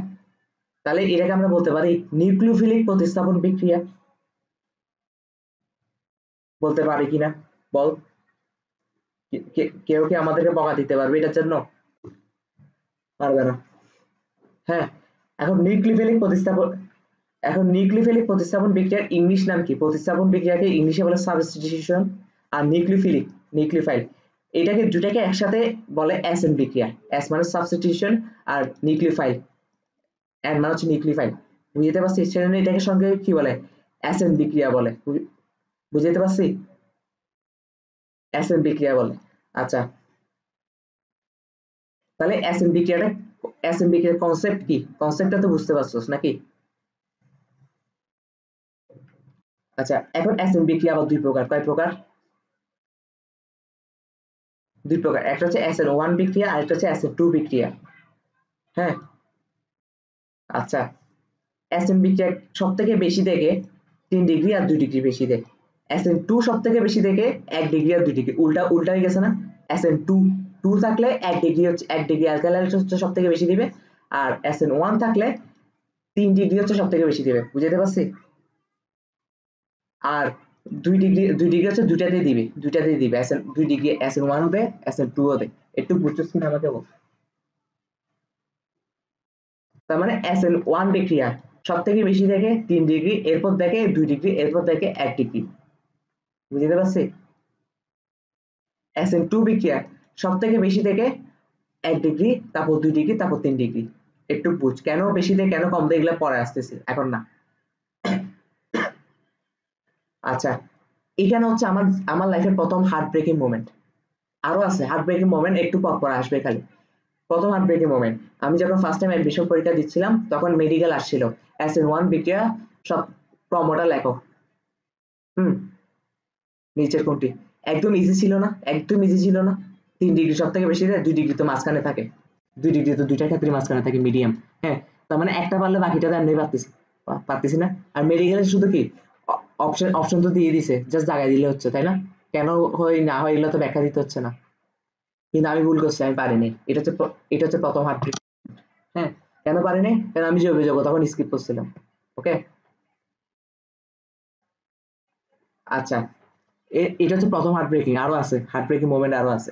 A: তাহলে এটাকে আমরা বলতে পারি নিউক্লিওফিলিক প্রতিস্থাপন বিক্রিয়া, বলতে পারি কিনা বল, কেউ কি আমাদেরকে বকা দিতে পারবে এটার জন্য? পারবে না। হ্যাঁ, এখন নিউক্লিওফিলিক প্রতিস্থাপন বিক্রিয়ার ইংলিশ নাম কি, প্রতিস্থাপন বিক্রিয়াকে ইংলিশে বলে সাবস্টিটিউশন, আর নিউক্লিওফাইল এটাকে দুটাকে একসাথে বলে অ্যাসেন বিক্রিয়া, অ্যাস মানে সাবস্টিটিউশন, আর নিউক্লিওফাইল, এন মানে হচ্ছে নিউক্লিওফাইল। বুঝতে পারছি, সেজন্য এটাকে সঙ্গে কি বলে, অ্যাসেন বিক্রিয়া বলে, বুঝতে পারছি, অ্যাসেন বিক্রিয়া বলে। আচ্ছা, তাহলে অ্যাসেন বিক্রিয়ার কনসেপ্ট কি, কনসেপ্টটা তো বুঝতে পারছোস নাকি? আচ্ছা, এখন অ্যাসেন বিক্রিয়া আবার দুই প্রকার, কয় প্রকার, দুই প্রকার, একটা হচ্ছে অ্যাসেন ওয়ান বিক্রিয়া, আর একটা হচ্ছে অ্যাসেন টু বিক্রিয়া। হ্যাঁ, আচ্ছা, অ্যাসেন বিক্রিয়া সব থেকে বেশি দেখে 3 ডিগ্রি আর 2 ডিগ্রি বেশি দেয়, অ্যাসেন টু সব থেকে বেশি দেখে 1 ডিগ্রি আর 2 ডিগ্রি, উল্টা উল্টা হয়ে গেছে না, SN2 2 থাকলে 1 ডিগ্রি হচ্ছে 1 ডিগ্রি অ্যালকাইল হ্যালাইড হচ্ছে সবথেকে বেশি দিবে, আর SN1 থাকলে 3 ডিগ্রি হচ্ছে সবথেকে বেশি দিবে। বুঝাতে পারছি? আর 2 ডিগ্রি হচ্ছে দুইটাতেই দিবে SN 2 ডিগ্রি SN1 ও দেয় SN2 ও দেয়। একটু বুঝছিস কিনা আমাকে বল। তার মানে SN1 বিক্রিয়া সবথেকে বেশি দেখে 3 ডিগ্রি, এরপর দেখে 2 ডিগ্রি, এরপর দেখে 1 ডিগ্রি। বুঝতে পারছি? SN2 বিক্রিয়া সবথেকে বেশি দেখে 1 ডিগ্রি, তারপর 2 ডিগ্রি, তারপর 3 ডিগ্রি। একটু বুঝ কেন বেশি দেয় কেন কম দেয় এগুলো পরে আসতেছে, এখন না। আচ্ছা, এখানে হচ্ছে আমার আমার লাইফের প্রথম হার্ট ব্রেকিং মোমেন্ট। আরো আছে হার্ট ব্রেকিং মোমেন্ট, একটু পর আসবে খালি। প্রথম হার্ট ব্রেকিং মোমেন্ট, আমি যখন ফার্স্ট টাইম অ্যাডমিশন পরীক্ষা দিচ্ছিলাম তখন মেডিকেল আসছিল, SN1 বিক্রিয়া সব প্রমোটার লেখো। নিচের কোনটি? একদম ইজি ছিল না, একদম ইজি ছিল না। 3 ডিগ্রি সব থেকে বেশি দেয়, 2 ডিগ্রি তো মাঝখানে থাকে, 2 ডিগ্রি তো দুইটার ক্ষেত্রে মাঝখানে থাকে মিডিয়াম। হ্যাঁ, তার মানে একটা পারলে বাকিটা তো এমনি পারতেছি না। আর মেডিকেলে শুধু কি অপশন তো দিয়ে দিছে, জাস্ট জায়গায় দিলে হচ্ছে, তাই না? কেন হয় না হয় এগুলো তো ব্যাখ্যা দিতে হচ্ছে না। কিন্তু আমি ভুল করছি, আমি পারিনি। এটা হচ্ছে প্রথম হার্ট ব্রেক। হ্যাঁ, কেন পারিনি? কারণ আমি যে অভিযোগ তখন স্কিপ করছিলাম। ওকে, আচ্ছা, এটা হচ্ছে প্রথম হার্ট ব্রেকিং। আরো আছে হার্ট ব্রেকিং মোমেন্ট, আরো আছে।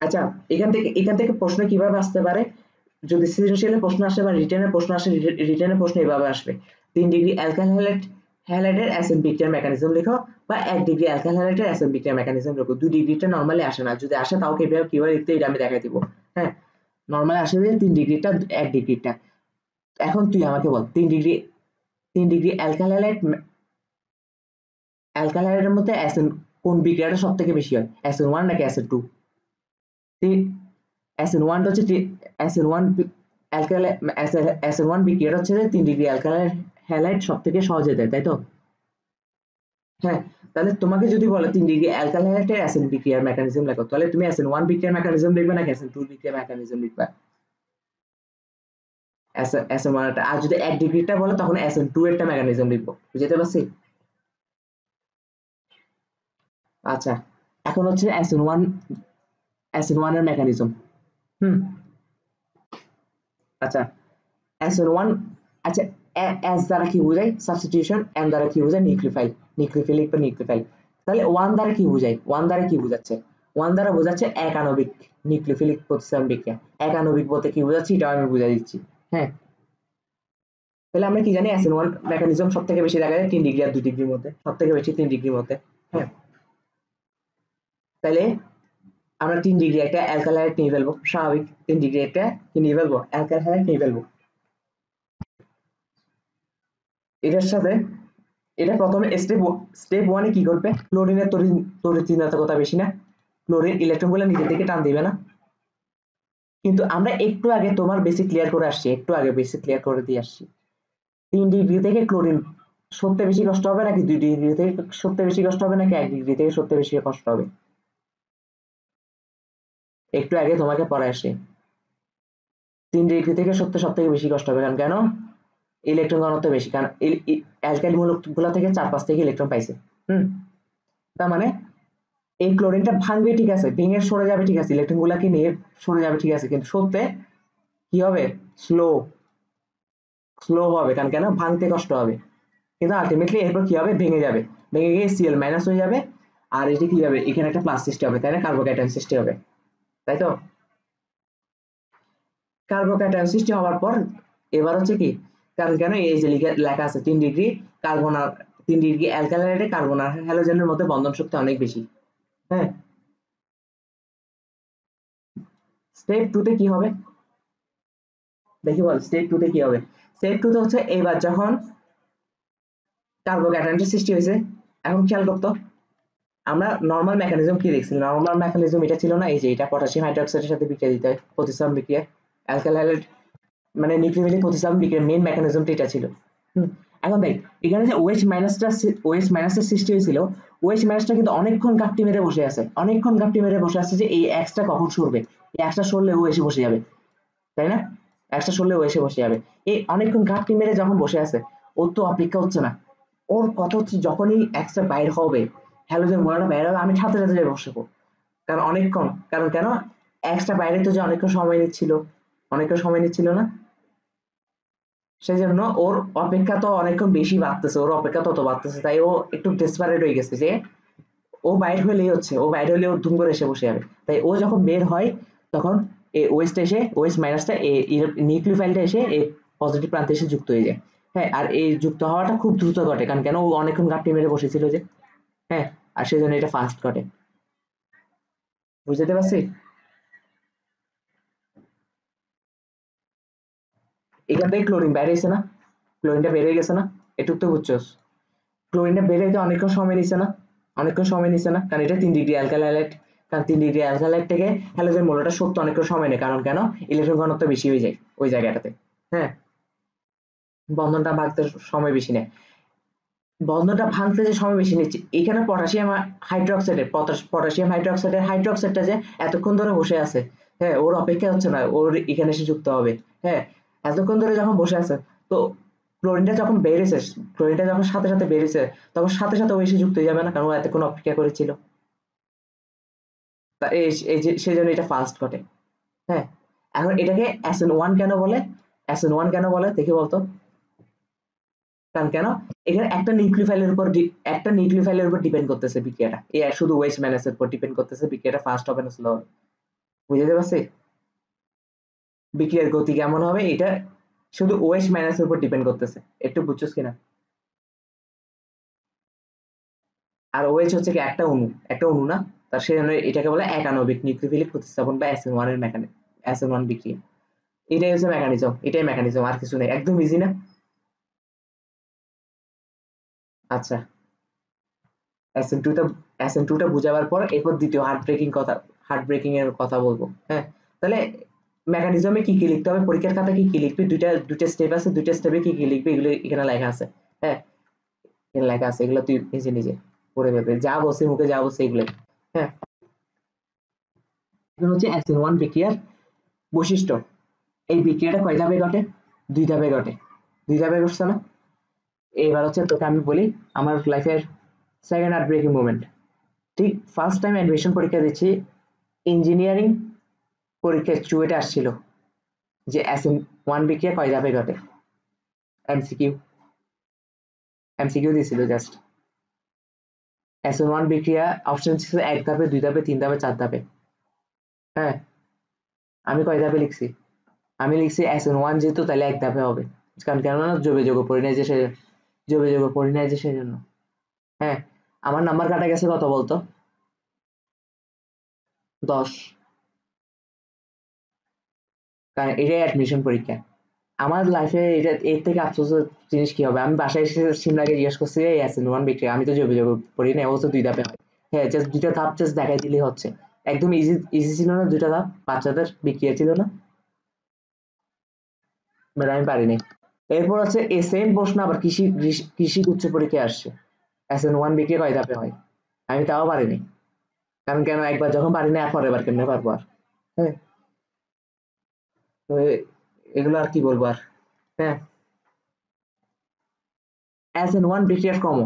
A: আচ্ছা, এখান থেকে প্রশ্ন কিভাবে আসতে পারে? যদি সৃজনশীলের প্রশ্ন আসে বা রিটেনের প্রশ্ন আসে, রিটেনের প্রশ্ন এভাবে আসবে: 3 ডিগ্রি অ্যালকাইল হ্যালাইডের অ্যাসিড বিক্রিয়ার মেকানিজম লেখো, বা 1 ডিগ্রি অ্যালকাইল হ্যালাইডের অ্যাসিড বিক্রিয়ার মেকানিজম লেখো। 2 ডিগ্রিটা নরমালি আসে না, যদি আসে তাও কিভাবে লিখতে এটা আমি দেখাই দিব। হ্যাঁ, নরমালি আসে যে 3 ডিগ্রিটা 1 ডিগ্রিটা। এখন তুই আমাকে বল 3 ডিগ্রি অ্যালকাইল হ্যালাইডের মধ্যে অ্যাসিড কোন বিক্রিয়াটা সবথেকে বেশি হয়, SN1 নাকি SN2? SN1 হচ্ছে SN1 অ্যালকাইল SN1 বিক্রিয়াটা হচ্ছে 3 ডিগ্রি অ্যালকাইল হ্যালাইড সবথেকে সহজে দেয়, তাই তো? হ্যাঁ, তাহলে তোমাকে যদি বলে 3 ডিগ্রি অ্যালকাইল হ্যালাইডের অ্যাসিড বিক্রিয়ার মেকানিজম লেখো, তাহলে তুমি SN1 বিক্রিয়ার মেকানিজম লিখবে নাকি SN2 বিক্রিয়ার মেকানিজম লিখবা? SN1 টা। আর যদি 1 ডিগ্রিটা বলে তখন SN2 এরটা মেকানিজম লিখবো। বুঝতে পারছি? আচ্ছা, এখন হচ্ছে SN1 এর মেকানিজম। হুম, আচ্ছা, SN1, আচ্ছা, S দ্বারা কি বোঝায়? সাবস্টিটিউশন। N দ্বারা কি বোঝায়? নিউক্লিওফিলিক বা নিউক্লিওফাইল। তাহলে 1 দ্বারা কি বোঝায়? 1 দ্বারা কি বোঝাচ্ছে? 1 দ্বারা বোঝাচ্ছে একাণবিক নিউক্লিওফিলিক প্রতিস্থাপন বিক্রিয়া। একাণবিক বলতে কি বোঝাচ্ছি এটাও আমি বুঝাই দিচ্ছি। হ্যাঁ, তাহলে আমরা কি জানি? SN1 মেকানিজম সব থেকে বেশি দেখা যায় 3 ডিগ্রি আর 2 ডিগ্রির মধ্যে, সব থেকে বেশি 3 ডিগ্রির মধ্যে। হ্যাঁ, তাহলে আমরা 3 ডিগ্রি একটা অ্যালকাইল হ্যালাইড নিয়ে ফেলবো, স্বাভাবিক। 3 ডিগ্রি একটা কি নিয়ে ফেলবো? অ্যালকাইল হ্যালাইড নিয়ে ফেলবো। এটার সাথে এটা প্রথমে স্টেপ 1 এ কি করবে? ক্লোরিনের তড়িৎ বেশি না? ক্লোরিন ইলেকট্রনগুলো নিজে থেকে টান দিবে না? কিন্তু আমরা একটু আগে তোমার বেসিক ক্লিয়ার করে আসছি, একটু আগে বেসিক ক্লিয়ার করে দিয়ে আসছি। 3 ডিগ্রি থেকে ক্লোরিন সরতে বেশি কষ্ট হবে নাকি 2 ডিগ্রি থেকে সরতে বেশি কষ্ট হবে নাকি 1 ডিগ্রি থেকে সরতে বেশি কষ্ট হবে? একটু আগে তোমাকে পড়ায় আসি 3 ডিগ্রি থেকে সরতে সব থেকে বেশি কষ্ট হবে। কারণ কেন? ইলেকট্রন ঘনত্ব বেশি, কারণ অ্যালকাইল মূলকগুলো থেকে 4-5 থেকে ইলেকট্রন পাইছে। তার মানে এই ক্লোরিনটা ভাঙবে, ঠিক আছে, ভেঙে সরে যাবে, ঠিক আছে, ইলেকট্রন গুলাকে নিয়ে সরে যাবে, ঠিক আছে, কিন্তু সরতে কি হবে? স্লো স্লো হবে। কারণ কেন? ভাঙতে কষ্ট হবে। কিন্তু আলটিমেটলি এরপর কি হবে? ভেঙে যাবে, ভেঙে গিয়ে Cl মাইনাস হয়ে যাবে। আর এটি কি হবে? এখানে একটা প্লাস সৃষ্টি হবে, তাই না? কার্বোক্যাটায়ন সৃষ্টি হবে, তাই তো? কার্বোক্যাটায়ন সৃষ্টি হওয়ার পর এবার হচ্ছে কি? কারণ কেন? এই যে লেখা আছে 3 ডিগ্রি কার্বন আর 3 ডিগ্রি অ্যালকাইল হ্যালাইডে কার্বন আর হ্যালোজেনের মধ্যে বন্ধন শক্তি অনেক বেশি। হ্যাঁ, স্টেপ 2 তে কি হবে? দেখি বল, স্টেপ 2 তে কি হবে? স্টেপ 2 তে হচ্ছে এবার যখন কার্বোক্যাটায়নটা সৃষ্টি হয়েছে, এখন খেয়াল করতো আমরা নরমাল মেকানিজম কি দেখছি? নরমাল মেকানিজম এটা ছিল না, এই যে এটা পটাশিয়াম হাইড্রোক্সাইডের সাথে বিক্রিয়া দিতে হয়, প্রতিস্থাপন বিক্রিয়া, অ্যালকাইল হ্যালাইড মানে নিউক্লিওফিলিক প্রতিস্থাপন বিক্রিয়ার মেইন মেকানিজমটা এটা ছিল। এখন দেখ এখানে যে ওএইচ মাইনাসটা সৃষ্টি হয়েছিল, ওএইচ মাইনাসটা কিন্তু অনেকক্ষণ ঘাপটি মেরে বসে আছে, অনেকক্ষণ ঘাপটি মেরে বসে আছে যে এই এক্সটা কখন সরবে, এই এক্সটা সরলে ও এসে বসে যাবে, তাই না? এক্সটা সরলে ও এসে বসে যাবে। এই অনেকক্ষণ ঘাপটি মেরে যখন বসে আছে, ওর তো অপেক্ষা হচ্ছে না। ওর কথা হচ্ছে যখনই এক্সটা বাইর হবে, হ্যালোজেন মোলাটা বাইর হবে, আমি সাথে সাথে যাই বসবো। কারণ অনেকক্ষণ, কারণ কেন, এক্সট্রা বাইরে তো যে অনেকক্ষণ সময় নিচ্ছিল না, সেই জন্য ওর অপেক্ষা তো অনেকক্ষণ বেশি বাড়তেছে, ওর অপেক্ষা তত বাড়তেছে, তাই ও একটু ডেসপারেট হয়ে গেছে যে ও বাইর হলে ওর ধুম করে এসে বসে যাবে। তাই ও যখন বের হয় তখন ওয়েস্ট মাইনাসটা নিউক্লিওফাইলটা এসে এই পজিটিভ প্রান্তে এসে যুক্ত হয়ে যায়। হ্যাঁ, আর এই যুক্ত হওয়াটা খুব দ্রুত ঘটে, কারণ কেন, ও অনেকক্ষণ গাপটি মেরে বসেছিল যে। হ্যাঁ, আর সেই জন্য এটা ফাস্ট ঘটে। বুঝতে পারছি? এখান থেকে ক্লোরিন বাইরে হয়েছে না, ক্লোরিনটা বের হয়ে গেছে না, এটুক তো বুঝছোস। ক্লোরিনটা বের হইতে অনেকক্ষণ সময় নিচ্ছে না, কারণ এটা 3 ডিগ্রি অ্যালকাইল হ্যালাইড। কারণ 3 ডিগ্রি অ্যালকাইল থেকে হ্যালোজেন মূলটা সত্য অনেকক্ষণ সময় নেয়, কারণ কেন, ইলেকট্রন ঘনত্ব বেশি হয়ে যায় ওই জায়গাটাতে। হ্যাঁ, বন্ধনটা ভাঙতে সময় বেশি নেয়, বন্ধনটা ভাঙতে যে সময় বেশি নিচ্ছে, এখানে পটাশিয়াম হাইড্রোক্সাইডটা যে এতক্ষণ ধরে বসে আছে, হ্যাঁ, ওর অপেক্ষা হচ্ছে না ওর এখানে এসে যুক্ত হবে। হ্যাঁ, এতক্ষণ ধরে যখন বসে আছে, তো ক্লোরিনটা যখন বেড়েছে, ক্লোরিনটা যখন সাথে সাথে বেড়েছে, তখন সাথে সাথে ও এসে যুক্ত হয়ে যাবে না, কারণ ও এতক্ষণ অপেক্ষা করেছিল। তা এই যে সেই জন্য এটা ফাস্ট ঘটে। হ্যাঁ, এখন এটাকে SN1 কেন বলে, দেখি বলতো। কারণ কেন, এখানে একটা নিউক্লিওফাইলের উপর ডিপেন্ড করতেছে বিক্রিয়াটা, শুধু ওয়েস্ট মাইনাসের উপর ডিপেন্ড করতেছে বিক্রিয়াটা ফাস্ট হবে না স্লো হবে। বুঝতে পারছি? বিক্রিয়ার গতি কেমন হবে এটা শুধু ওয়েস্ট মাইনাসের উপর ডিপেন্ড করতেছে, একটু বুঝছস কিনা। আর ওএইচ হচ্ছে কি একটা অণু না, তার সেজন্য এটাকে বলে একানবিক নিউক্লিওফিলিক প্রতিস্থাপন বা SN1 এর SN1 বিক্রিয়া। এটাই মেকানিজম, আর কিছু নেই, একদম ইজি না। আচ্ছা, SN2টা বুঝাবার পর এরপর দ্বিতীয় হার্ট ব্রেকিং এর কথা বলবো। হ্যাঁ, তাহলে মেকানিজমে কি কি লিখতে হবে, পরীক্ষার খাতা কি কি লিখবি, দুইটা স্টেপ আছে, দুইটা স্টেপে কি কি লিখবি এগুলো এখানে লেখা আছে। হ্যাঁ, এখানে লেখা আছে, এগুলো তুই নিজে নিজে পড়ে ফেলবে, যা বলছি মুখে যা বলছে এগুলো। হ্যাঁ, এখন হচ্ছে SN1 বিক্রিয়ার বৈশিষ্ট্য। এই বিক্রিয়াটা কয় ধাপে ঘটে, 2 ধাপে ঘটে, 2 ধাপে ঘটছে না। এবার হচ্ছে তোকে আমি বলি আমার লাইফের সেকেন্ড হার্ট ব্রেকিং মুভমেন্ট। ঠিক ফার্স্ট টাইম অ্যাডমিশন পরীক্ষা দিচ্ছি, ইঞ্জিনিয়ারিং পরীক্ষায় চুয়েটে আসছিল যে SN1 বিক্রিয়া কয় ধাপে ঘটে। এমসিকিউ এমসিকিউ দিয়েছিল জাস্ট। SN1 বিক্রিয়া অপশন ছিল 1 ধাপে, 2 ধাপে, 3 ধাপে, 4 ধাপে। হ্যাঁ, আমি কয় ধাপে লিখছি, আমি লিখছি SN1 যেহেতু তাহলে 1 ধাপে হবে, কারণ কেননা জবে যোগ পরিণয় যে সেজন্য। হ্যাঁ, আমার নাম্বার কাটা গেছে কত বলতো, 10। কারণ এটাই অ্যাডমিশন পরীক্ষা। আমার লাইফে এটা এর থেকে আফসোসের জিনিস কি হবে, আমি বাসায় এসে সিমলাকে জিজ্ঞেস করছি এই SN1 বিক্রিয়া, আমি তো জবে যোগ পড়ি না, অবশ্য 2 ধাপে হয়। হ্যাঁ, জাস্ট 2টা ধাপ জাস্ট দেখাই দিলেই হচ্ছে, একদম ইজি ইজি ছিল না 2টা ধাপ, বাচ্চাদের বিক্রিয়া ছিল না, বাট আমি পারিনি। এরপর হচ্ছে এই সেম প্রশ্ন আবার কৃষি উচ্চ পরীক্ষায় আসছে, SN1 বিক্রিয়া কয় ধাপে হয়, আমি তাও পারিনি। কারণ কেন, একবার যখন পারি না আর পরের বার কেমনে পারবো আর। হ্যাঁ, তো এগুলো আর কি বলবো আর। হ্যাঁ, SN1 বিক্রিয়ার ক্রম,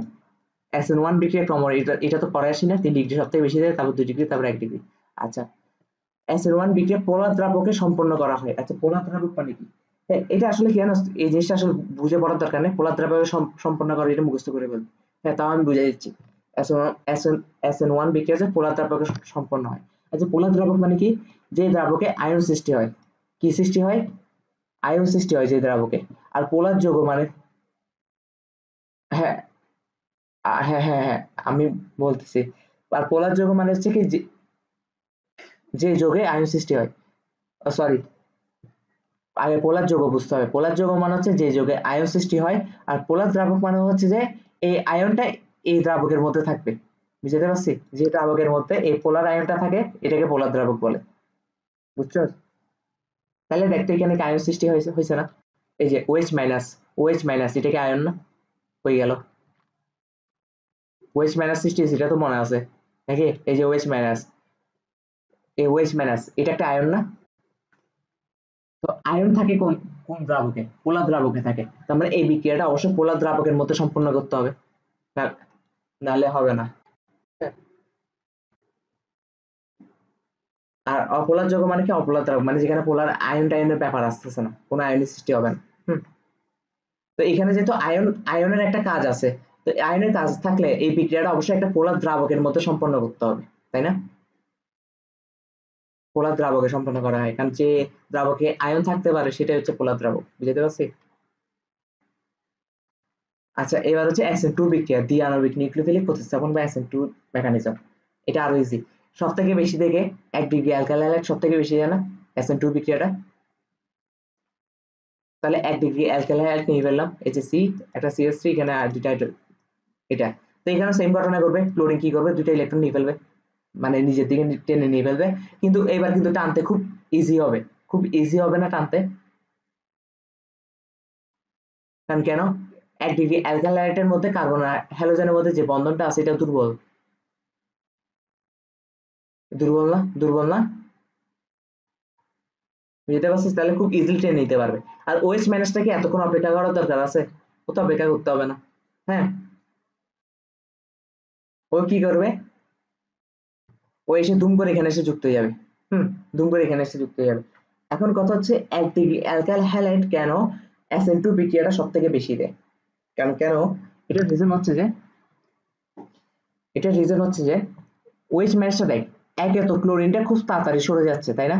A: SN1 বিক্রিয়ার ক্রম, এটা তো পরে আসি না, 3 ডিগ্রি সব থেকে বেশি দেয়, তারপর 2 ডিগ্রি, তারপর 1 ডিগ্রি। আচ্ছা, SN1 বিক্রিয়া পোলার দ্রাবকে সম্পন্ন করা হয়। আচ্ছা, পোলার দ্রাবক মানে কি? হ্যাঁ, এটা আসলে কি জানো, এই জিনিসটা আসলে বুঝে পড়ার দরকার নেই, পোলার দ্রাবকে সম্পন্ন করা এটা মুখস্থ করে ফেলবে। হ্যাঁ, তাও আমি বুঝাই দিচ্ছি। SN1 বিক্রিয়া যে পোলার দ্রাবকে সম্পন্ন হয়। আচ্ছা, পোলার দ্রাবক মানে কি, যে দ্রাবকে আয়ন সৃষ্টি হয়, কি সৃষ্টি হয়, আয়ন সৃষ্টি হয় যে দ্রাবকে। আর পোলার যৌগ মানে, হ্যাঁ হ্যাঁ হ্যাঁ হ্যাঁ, আমি বলতেছি। আর পোলার যৌগ মানে হচ্ছে কি, যে যোগে আয়ন সৃষ্টি হয়, সরি, আগে পোলার যৌগ বুঝতে হবে। পোলার যৌগ মানে হচ্ছে যে যোগে আয়ন সৃষ্টি হয়, আর পোলার দ্রাবক মানে হচ্ছে যে এই আয়নটা এই দ্রাবকের মধ্যে থাকবে। বুঝতে পারছি, যে দ্রাবকের মধ্যে এই পোলার আয়নটা থাকে এটাকে পোলার দ্রাবক বলে। বুঝছো? তাহলে দেখতে এখানে কি আয়ন সৃষ্টি হয়েছে, না? এই যে ওএইচ মাইনাস এটা কি আয়ন না, হয়ে গেল। ওএইচ মাইনাস সৃষ্টি হয়েছে এটা তো মনে আছে নাকি, এই যে ওএইচ মাইনাস এটা একটা আয়ন না। তো আয়ন থাকে কোন কোন দ্রাবকে, পোলার দ্রাবকে থাকে, তার মানে এই বিক্রিয়াটা অবশ্যই পোলার দ্রাবকের মধ্যে সম্পন্ন করতে হবে, না নাহলে হবে না। হ্যাঁ, আর অপোলার যৌগ মানে কি, অপোলার দ্রাবক মানে যেখানে পোলার আয়ন টায়নের ব্যাপার আসতেছে না, কোনো আয়নের সৃষ্টি হবে না। তো এখানে যেহেতু আয়নের একটা কাজ আছে, তো আয়নের কাজ থাকলে এই বিক্রিয়াটা অবশ্যই একটা পোলার দ্রাবকের মধ্যে সম্পন্ন করতে হবে, তাই না? পোলার দ্রাবকে সম্পন্ন করা হয়, কারণ যে দ্রাবকে আয়ন থাকতে পারে সেটাই হচ্ছে পোলার দ্রাবক, বুঝতে পারছি? আচ্ছা, এবার হচ্ছে SN2 বিক্রিয়া, দ্বিআণবিক নিউক্লিওফিলিক প্রতিস্থাপন বা SN2 মেকানিজম। এটা আরো ইজি। সব থেকে বেশি দেখে 1 ডিগ্রি অ্যালকাইল হ্যালাইড সব থেকে বেশি জানা SN2 বিক্রিয়াটা। তাহলে 1 ডিগ্রি অ্যালকাইল হ্যালাইড নিয়ে ফেললাম, HC একটা CH3, এখানে আর দুইটা এটা। তো এখানে সেম ঘটনা করবে, ক্লোরিন কি করবে, দুইটা ইলেকট্রন নিয়ে ফেলবে, মানে নিজের দিকে টেনে নিয়ে ফেলবে। কিন্তু এবার কিন্তু টানতে খুব ইজি হবে, খুব ইজি হবে না টানতে। কারণ কেন, 1 ডিগ্রি অ্যালকাইল হ্যালাইডের মধ্যে কার্বন আর হ্যালোজেনের মধ্যে যে বন্ধনটা আছে এটা দুর্বল, দুর্বল না, দুর্বল না, বুঝতে পারছিস? তাহলে খুব ইজিলি টেনে নিতে পারবে। আর ওএইচ মাইনাসটা কি এতক্ষণ অপেক্ষা করার দরকার আছে? ও তো অপেক্ষা করতে হবে না। হ্যাঁ, ও কি করবে, ও এসে দুম করে এখানে এসে যুক্ত হয়ে যাবে। দুম করে এখানে এসে যুক্ত হয়ে যাবে। এখন কথা হচ্ছে 1 ডিগ্রি অ্যালকাইল হ্যালাইড কেন SN2 বিক্রিয়াটা সব থেকে বেশি দেয়, কেন কেন, এটার রিজন হচ্ছে যে, ওএইচ মাইনাসটা দেখ, একে তো ক্লোরিনটা খুব তাড়াতাড়ি সরে যাচ্ছে, তাই না?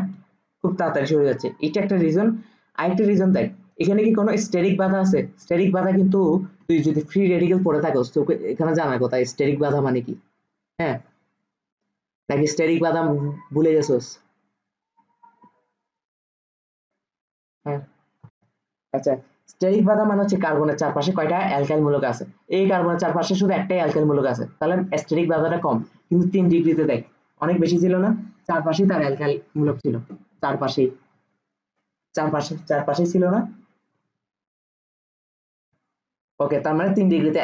A: খুব তাড়াতাড়ি সরে যাচ্ছে, এটা একটা রিজন। আরেকটা রিজন দেখ, এখানে কি কোনো স্টেরিক বাধা আছে? স্টেরিক বাধা কিন্তু তুই যদি ফ্রি রেডিকেল পড়ে থাকস তোকে এখানে জানার কথা স্টেরিক বাধা মানে কি। হ্যাঁ, নাকি স্টেরিক বাধা ভুলে গেছোস? হ্যাঁ, আচ্ছা, স্টেরিক বাধা মানে হচ্ছে কার্বনের চারপাশে কয়টা অ্যালকাইল মূলক আছে, এই কার্বনের চারপাশে শুধু একটাই অ্যালকাইল মূলক আছে, তাহলে স্টেরিক বাধাটা কম। কিন্তু 3 ডিগ্রিতে দেখ অনেক বেশি ছিল না, চারপাশেই তার অ্যালকাইল মূলক ছিল, চারপাশেই, চারপাশেই ছিল না। ওকে, তার মানে 3 ডিগ্রিতে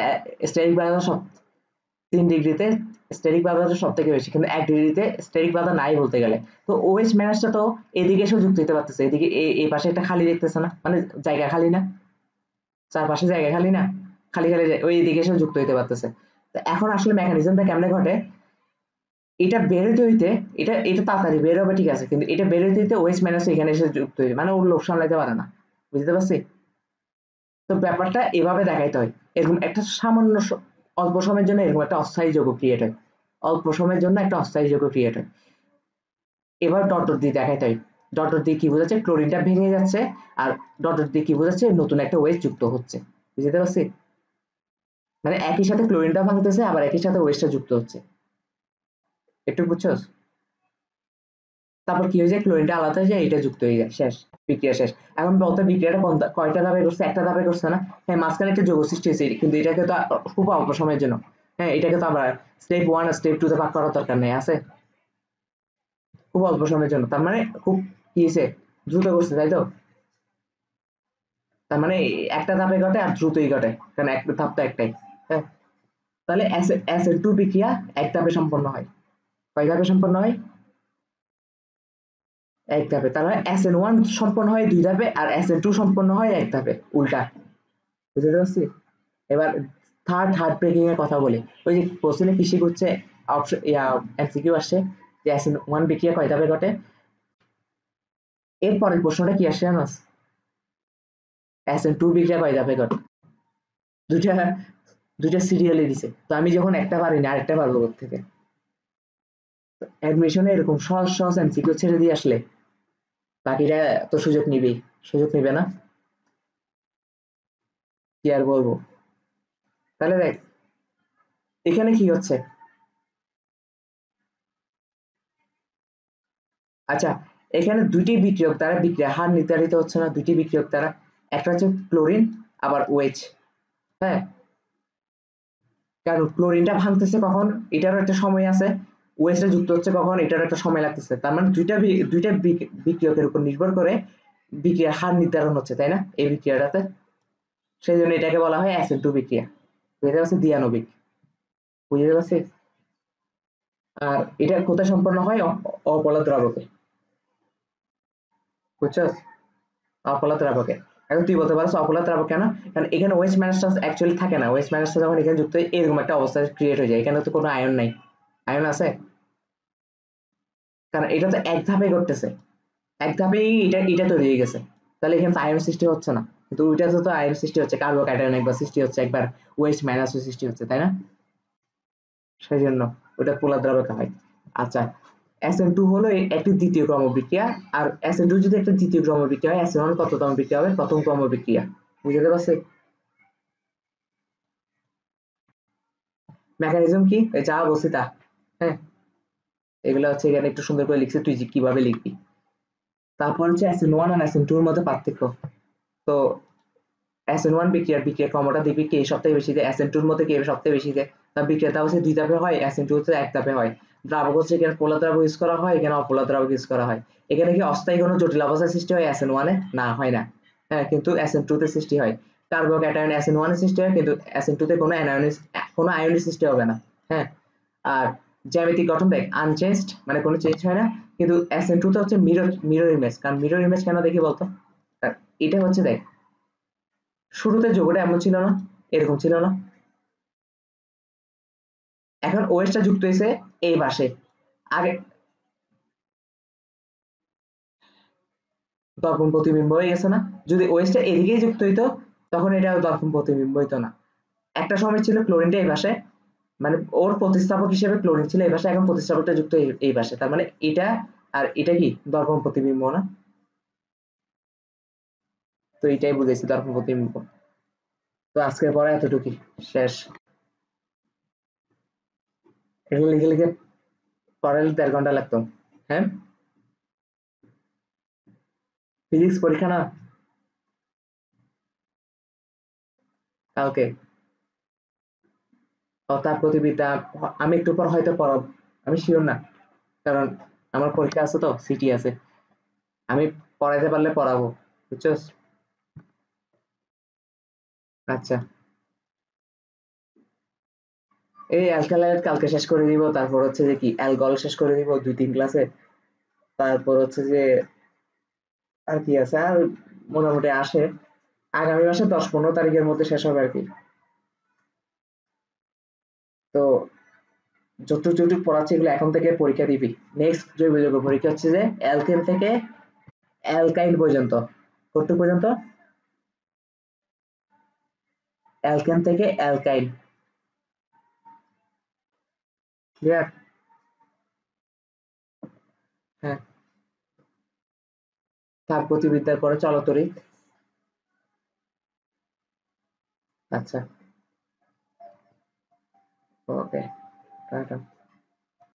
A: স্টেরিক বাধা সব, 3 ডিগ্রিতে স্টেরিক বাধাটা সব থেকে বেশি, কিন্তু 1 ডিগ্রিতে স্টেরিক বাধা নাই বলতে গেলে। তো ওএইচ মাইনাসটা তো এদিকে এসেও যুক্ত হতে পারতেছে, এদিকে এই পাশে একটা খালি দেখতেছে না, মানে জায়গা খালি না, চারপাশে জায়গা খালি না, খালি খালি ওই দিকে এসেও যুক্ত হতে পারতেছে। তো এখন আসলে মেকানিজমটা কেমনে ঘটে, এটা বেরোতে হইতে, এটা এটা তাড়াতাড়ি বের হবে ঠিক আছে, কিন্তু এটা বেরোতে হইতে ওএইচ মাইনাস এখানে এসে যুক্ত হইতে, মানে ওর লোক সামলাইতে পারে না, বুঝতে পারছি? তো ব্যাপারটা এভাবে দেখাইতে হয়, এরকম একটা সামান্য অল্প সময়ের জন্য এরকম একটা অস্থায়ী যৌগ ক্রিয়েট হয়, অল্প সময়ের জন্য একটা অস্থায়ী যৌগ ক্রিয়েট হয়। এবার ডট ডট দিয়ে দেখাইতে হয়, ডট ডট দিয়ে কি বোঝাচ্ছে, ক্লোরিনটা ভেঙে যাচ্ছে, আর ডট ডট দিয়ে কি বোঝাচ্ছে, নতুন একটা ওয়েস্ট যুক্ত হচ্ছে, বুঝতে পারছি? মানে একই সাথে ক্লোরিনটা ভাঙতেছে, আবার একই সাথে ওয়েস্টটা যুক্ত হচ্ছে, একটু বুঝছস? তারপর কি হয়ে যায়, ক্লোরিনটা আলাদা হয়ে যায়, এটা যুক্ত হয়ে যায়, শেষ, বিক্রিয়া শেষ। এখন বলতে বিক্রিয়াটা কয়টা ধাপে করছে, একটা ধাপে করছে না? হ্যাঁ, মাঝখানে একটা যৌগ সৃষ্টি হয়েছে, কিন্তু এটাকে তো খুব অল্প সময়ের জন্য, হ্যাঁ এটাকে তো আমরা স্টেপ 1 আর স্টেপ 2 তে ভাগ করার দরকার নেই, আছে খুব অল্প সময়ের জন্য, তার মানে খুব কি হয়েছে, দ্রুত করছে, তাই তো? তার মানে একটা ধাপে ঘটে আর দ্রুতই ঘটে, কারণ একটা ধাপ তো একটাই। হ্যাঁ, তাহলে SN2 বিক্রিয়া এক ধাপে সম্পন্ন হয়, কয় ধাপে সম্পন্ন হয়, এক ধাপে। তার মানে SN1 সম্পন্ন হয় 2 ধাপে, আর SN2 সম্পন্ন হয় এক ধাপে, উল্টা, বুঝতে পারছি? এবার থার্ড ব্রেকিং এর কথা বলি, ওই যে কোশ্চেনে কৃষি করছে, অপশন MCQ আসছে যে SN1 বিক্রিয়া কয় ধাপে ঘটে, এর পরের প্রশ্নটা কি আসে জানোস, SN2 বিক্রিয়া কয় ধাপে ঘটে, দুইটা, দুইটা সিরিয়ালে দিছে, তো আমি যখন একটা পারি না আরেকটা পারবো থেকে। অ্যাডমিশনে এরকম সহজ সহজ এমসিকিউ ছেড়ে দিয়ে আসলে বাকিরা তো সুযোগ নিবেই, সুযোগ নিবে না, কি আর বলবো। তাহলে দেখ এখানে কি হচ্ছে, আচ্ছা এখানে দুইটি বিক্রিয়ক দ্বারা বিক্রিয়ার হার নির্ধারিত হচ্ছে না, দুইটি বিক্রিয়ক দ্বারা, একটা হচ্ছে ক্লোরিন, আবার ওএইচ। হ্যাঁ, কারণ ক্লোরিনটা ভাঙতেছে কখন, এটারও একটা সময় আছে, ওএইচটা যুক্ত হচ্ছে কখন, এটারও একটা সময় লাগতেছে, তার মানে দুইটা বিক্রিয়কের উপর নির্ভর করে বিক্রিয়ার হার নির্ধারণ হচ্ছে, তাই না এই বিক্রিয়াটাতে? সেই জন্য এটাকে বলা হয় SN2 বিক্রিয়া, এটা হচ্ছে দ্বিআণবিক, বুঝতে পারছিস? আর এটা কোথায় সম্পন্ন হয়, অপলা দ্রাবকে, বুঝছস? অপলা দ্রাবকে। এখন তুই বলতে পারছ অপলা দ্রাবক কেন, কারণ এখানে ওয়েস্ট ম্যানেজটা অ্যাকচুয়ালি থাকে না, ওয়েস্ট ম্যানেজটা যখন এখানে যুক্ত হয় এরকম একটা অবস্থা ক্রিয়েট হয়ে যায়, এখানে তো কোনো আয়ন নাই, আয়ন আছে? কারণ এটা তো এক ধাপে করতেছে, এক ধাপেই এটা তৈরি হয়ে গেছে। তাহলে এখানে তো আয়ন সৃষ্টি হচ্ছে না, কিন্তু ওইটাতে তো আয়ন সৃষ্টি হচ্ছে, কার্বোক্যাটায়ন একবার সৃষ্টি হচ্ছে, একবার ওয়েস্ট মাইনাসও সৃষ্টি হচ্ছে, তাই না? সেই জন্য ওটা পোলার দ্রাবকে হয়। আচ্ছা, SN2 হলো একটি দ্বিতীয় ক্রম বিক্রিয়া, আর SN2 যদি একটা দ্বিতীয় ক্রম বিক্রিয়া হয়, SN1 কততম বিক্রিয়া হবে? প্রথম ক্রম বিক্রিয়া। বুঝতে পারছি? মেকানিজম কি যা বলছি তা। হ্যাঁ, এগুলো হচ্ছে এখানে একটু সুন্দর করে লিখছি, তুই কিভাবে লিখবি। তারপর হচ্ছে SN1 আর SN2 এর মধ্যে পার্থক্য। তো SN1 বিক্রিয়া ক্রমটা দেখবি কে সবথেকে বেশি দেয়, SN2 এর মধ্যে কে সবথেকে বেশি দেয়। তার বিক্রিয়াটা হচ্ছে দুই ধাপে হয়, SN2 হচ্ছে এক ধাপে হয়। দ্রাবক হচ্ছে এখানে পোলার দ্রাবক ইউজ করা হয়, এখানে অপোলার দ্রাবক ইউজ করা হয়। এখানে কি অস্থায়ী কোনো জটিল অবস্থার সৃষ্টি হয় SN1 এ? না, হয় না। হ্যাঁ, কিন্তু SN2 তে সৃষ্টি হয়। কার্বোক্যাটায়ন SN1 এ সৃষ্টি হয়, কিন্তু SN2 তে কোনো আয়নিক সৃষ্টি হবে না। হ্যাঁ, আর জ্যামিতিক গঠন দেখ আনচেঞ্জড, মানে কোনো চেঞ্জ হয় না। কিন্তু SN2 তে হচ্ছে মিরর ইমেজ। কারণ মিরর ইমেজ কেন দেখি বলতো? এটা হচ্ছে দেখ, শুরুতে যৌগটা এমন ছিল না, এরকম ছিল না। এখন ওএসটা যুক্ত হয়েছে এই পাশে, আগে দর্পণ প্রতিবিম্ব হয়ে গেছে না? যদি ওএসটা এদিকেই যুক্ত হইতো, তখন এটা দর্পণ প্রতিবিম্ব হইতো না। একটা সময় ছিল ক্লোরিনটা এই পাশে, মানে ওর প্রতিস্থাপক হিসেবে ক্লোরিন ছিল এই পাশে, এখন প্রতিস্থাপকটা যুক্ত এই পাশে, তার মানে এটা আর এটা কি দর্পণ প্রতিবিম্ব না? তো এটাই বুঝেছি দর্পণ প্রতিবিম্ব। তো আজকের পড়া এতটুকুই, শেষ। এগুলো লিখে লিখে পড়ালে 1.5 ঘন্টা লাগতো। হ্যাঁ, ফিজিক্স পরীক্ষা না কালকে, তাপগতিবিদ্যা আমি একটু পর হয়তো পড়াবো, আমি শিওর না, কারণ আমার পরীক্ষা আছে তো, সিটি আছে। আমি পড়াইতে পারলে পড়াবো, বুঝছস? আচ্ছা, এই অ্যালকালাইড কালকে শেষ করে দিব, তারপর হচ্ছে যে কি অ্যালগল শেষ করে দিব 2-3 ক্লাসে। তারপর হচ্ছে যে আর কি আছে, আর মোটামুটি আসে আগামী মাসে 10-15 তারিখের মধ্যে শেষ হবে আর কি। তো যতটুকু পড়াচ্ছি এগুলো এখন থেকে পরীক্ষা দিবি। নেক্সট জৈব যৌগ পরীক্ষা হচ্ছে যে অ্যালকেন থেকে অ্যালকাইন পর্যন্ত। কতটুকু পর্যন্ত? অ্যালকেন থেকে অ্যালকাইন। ক্লিয়ার? হ্যাঁ, তাপগতিবিদ্যার পরে চলতরিৎ। আচ্ছা, ওকে, টাটা।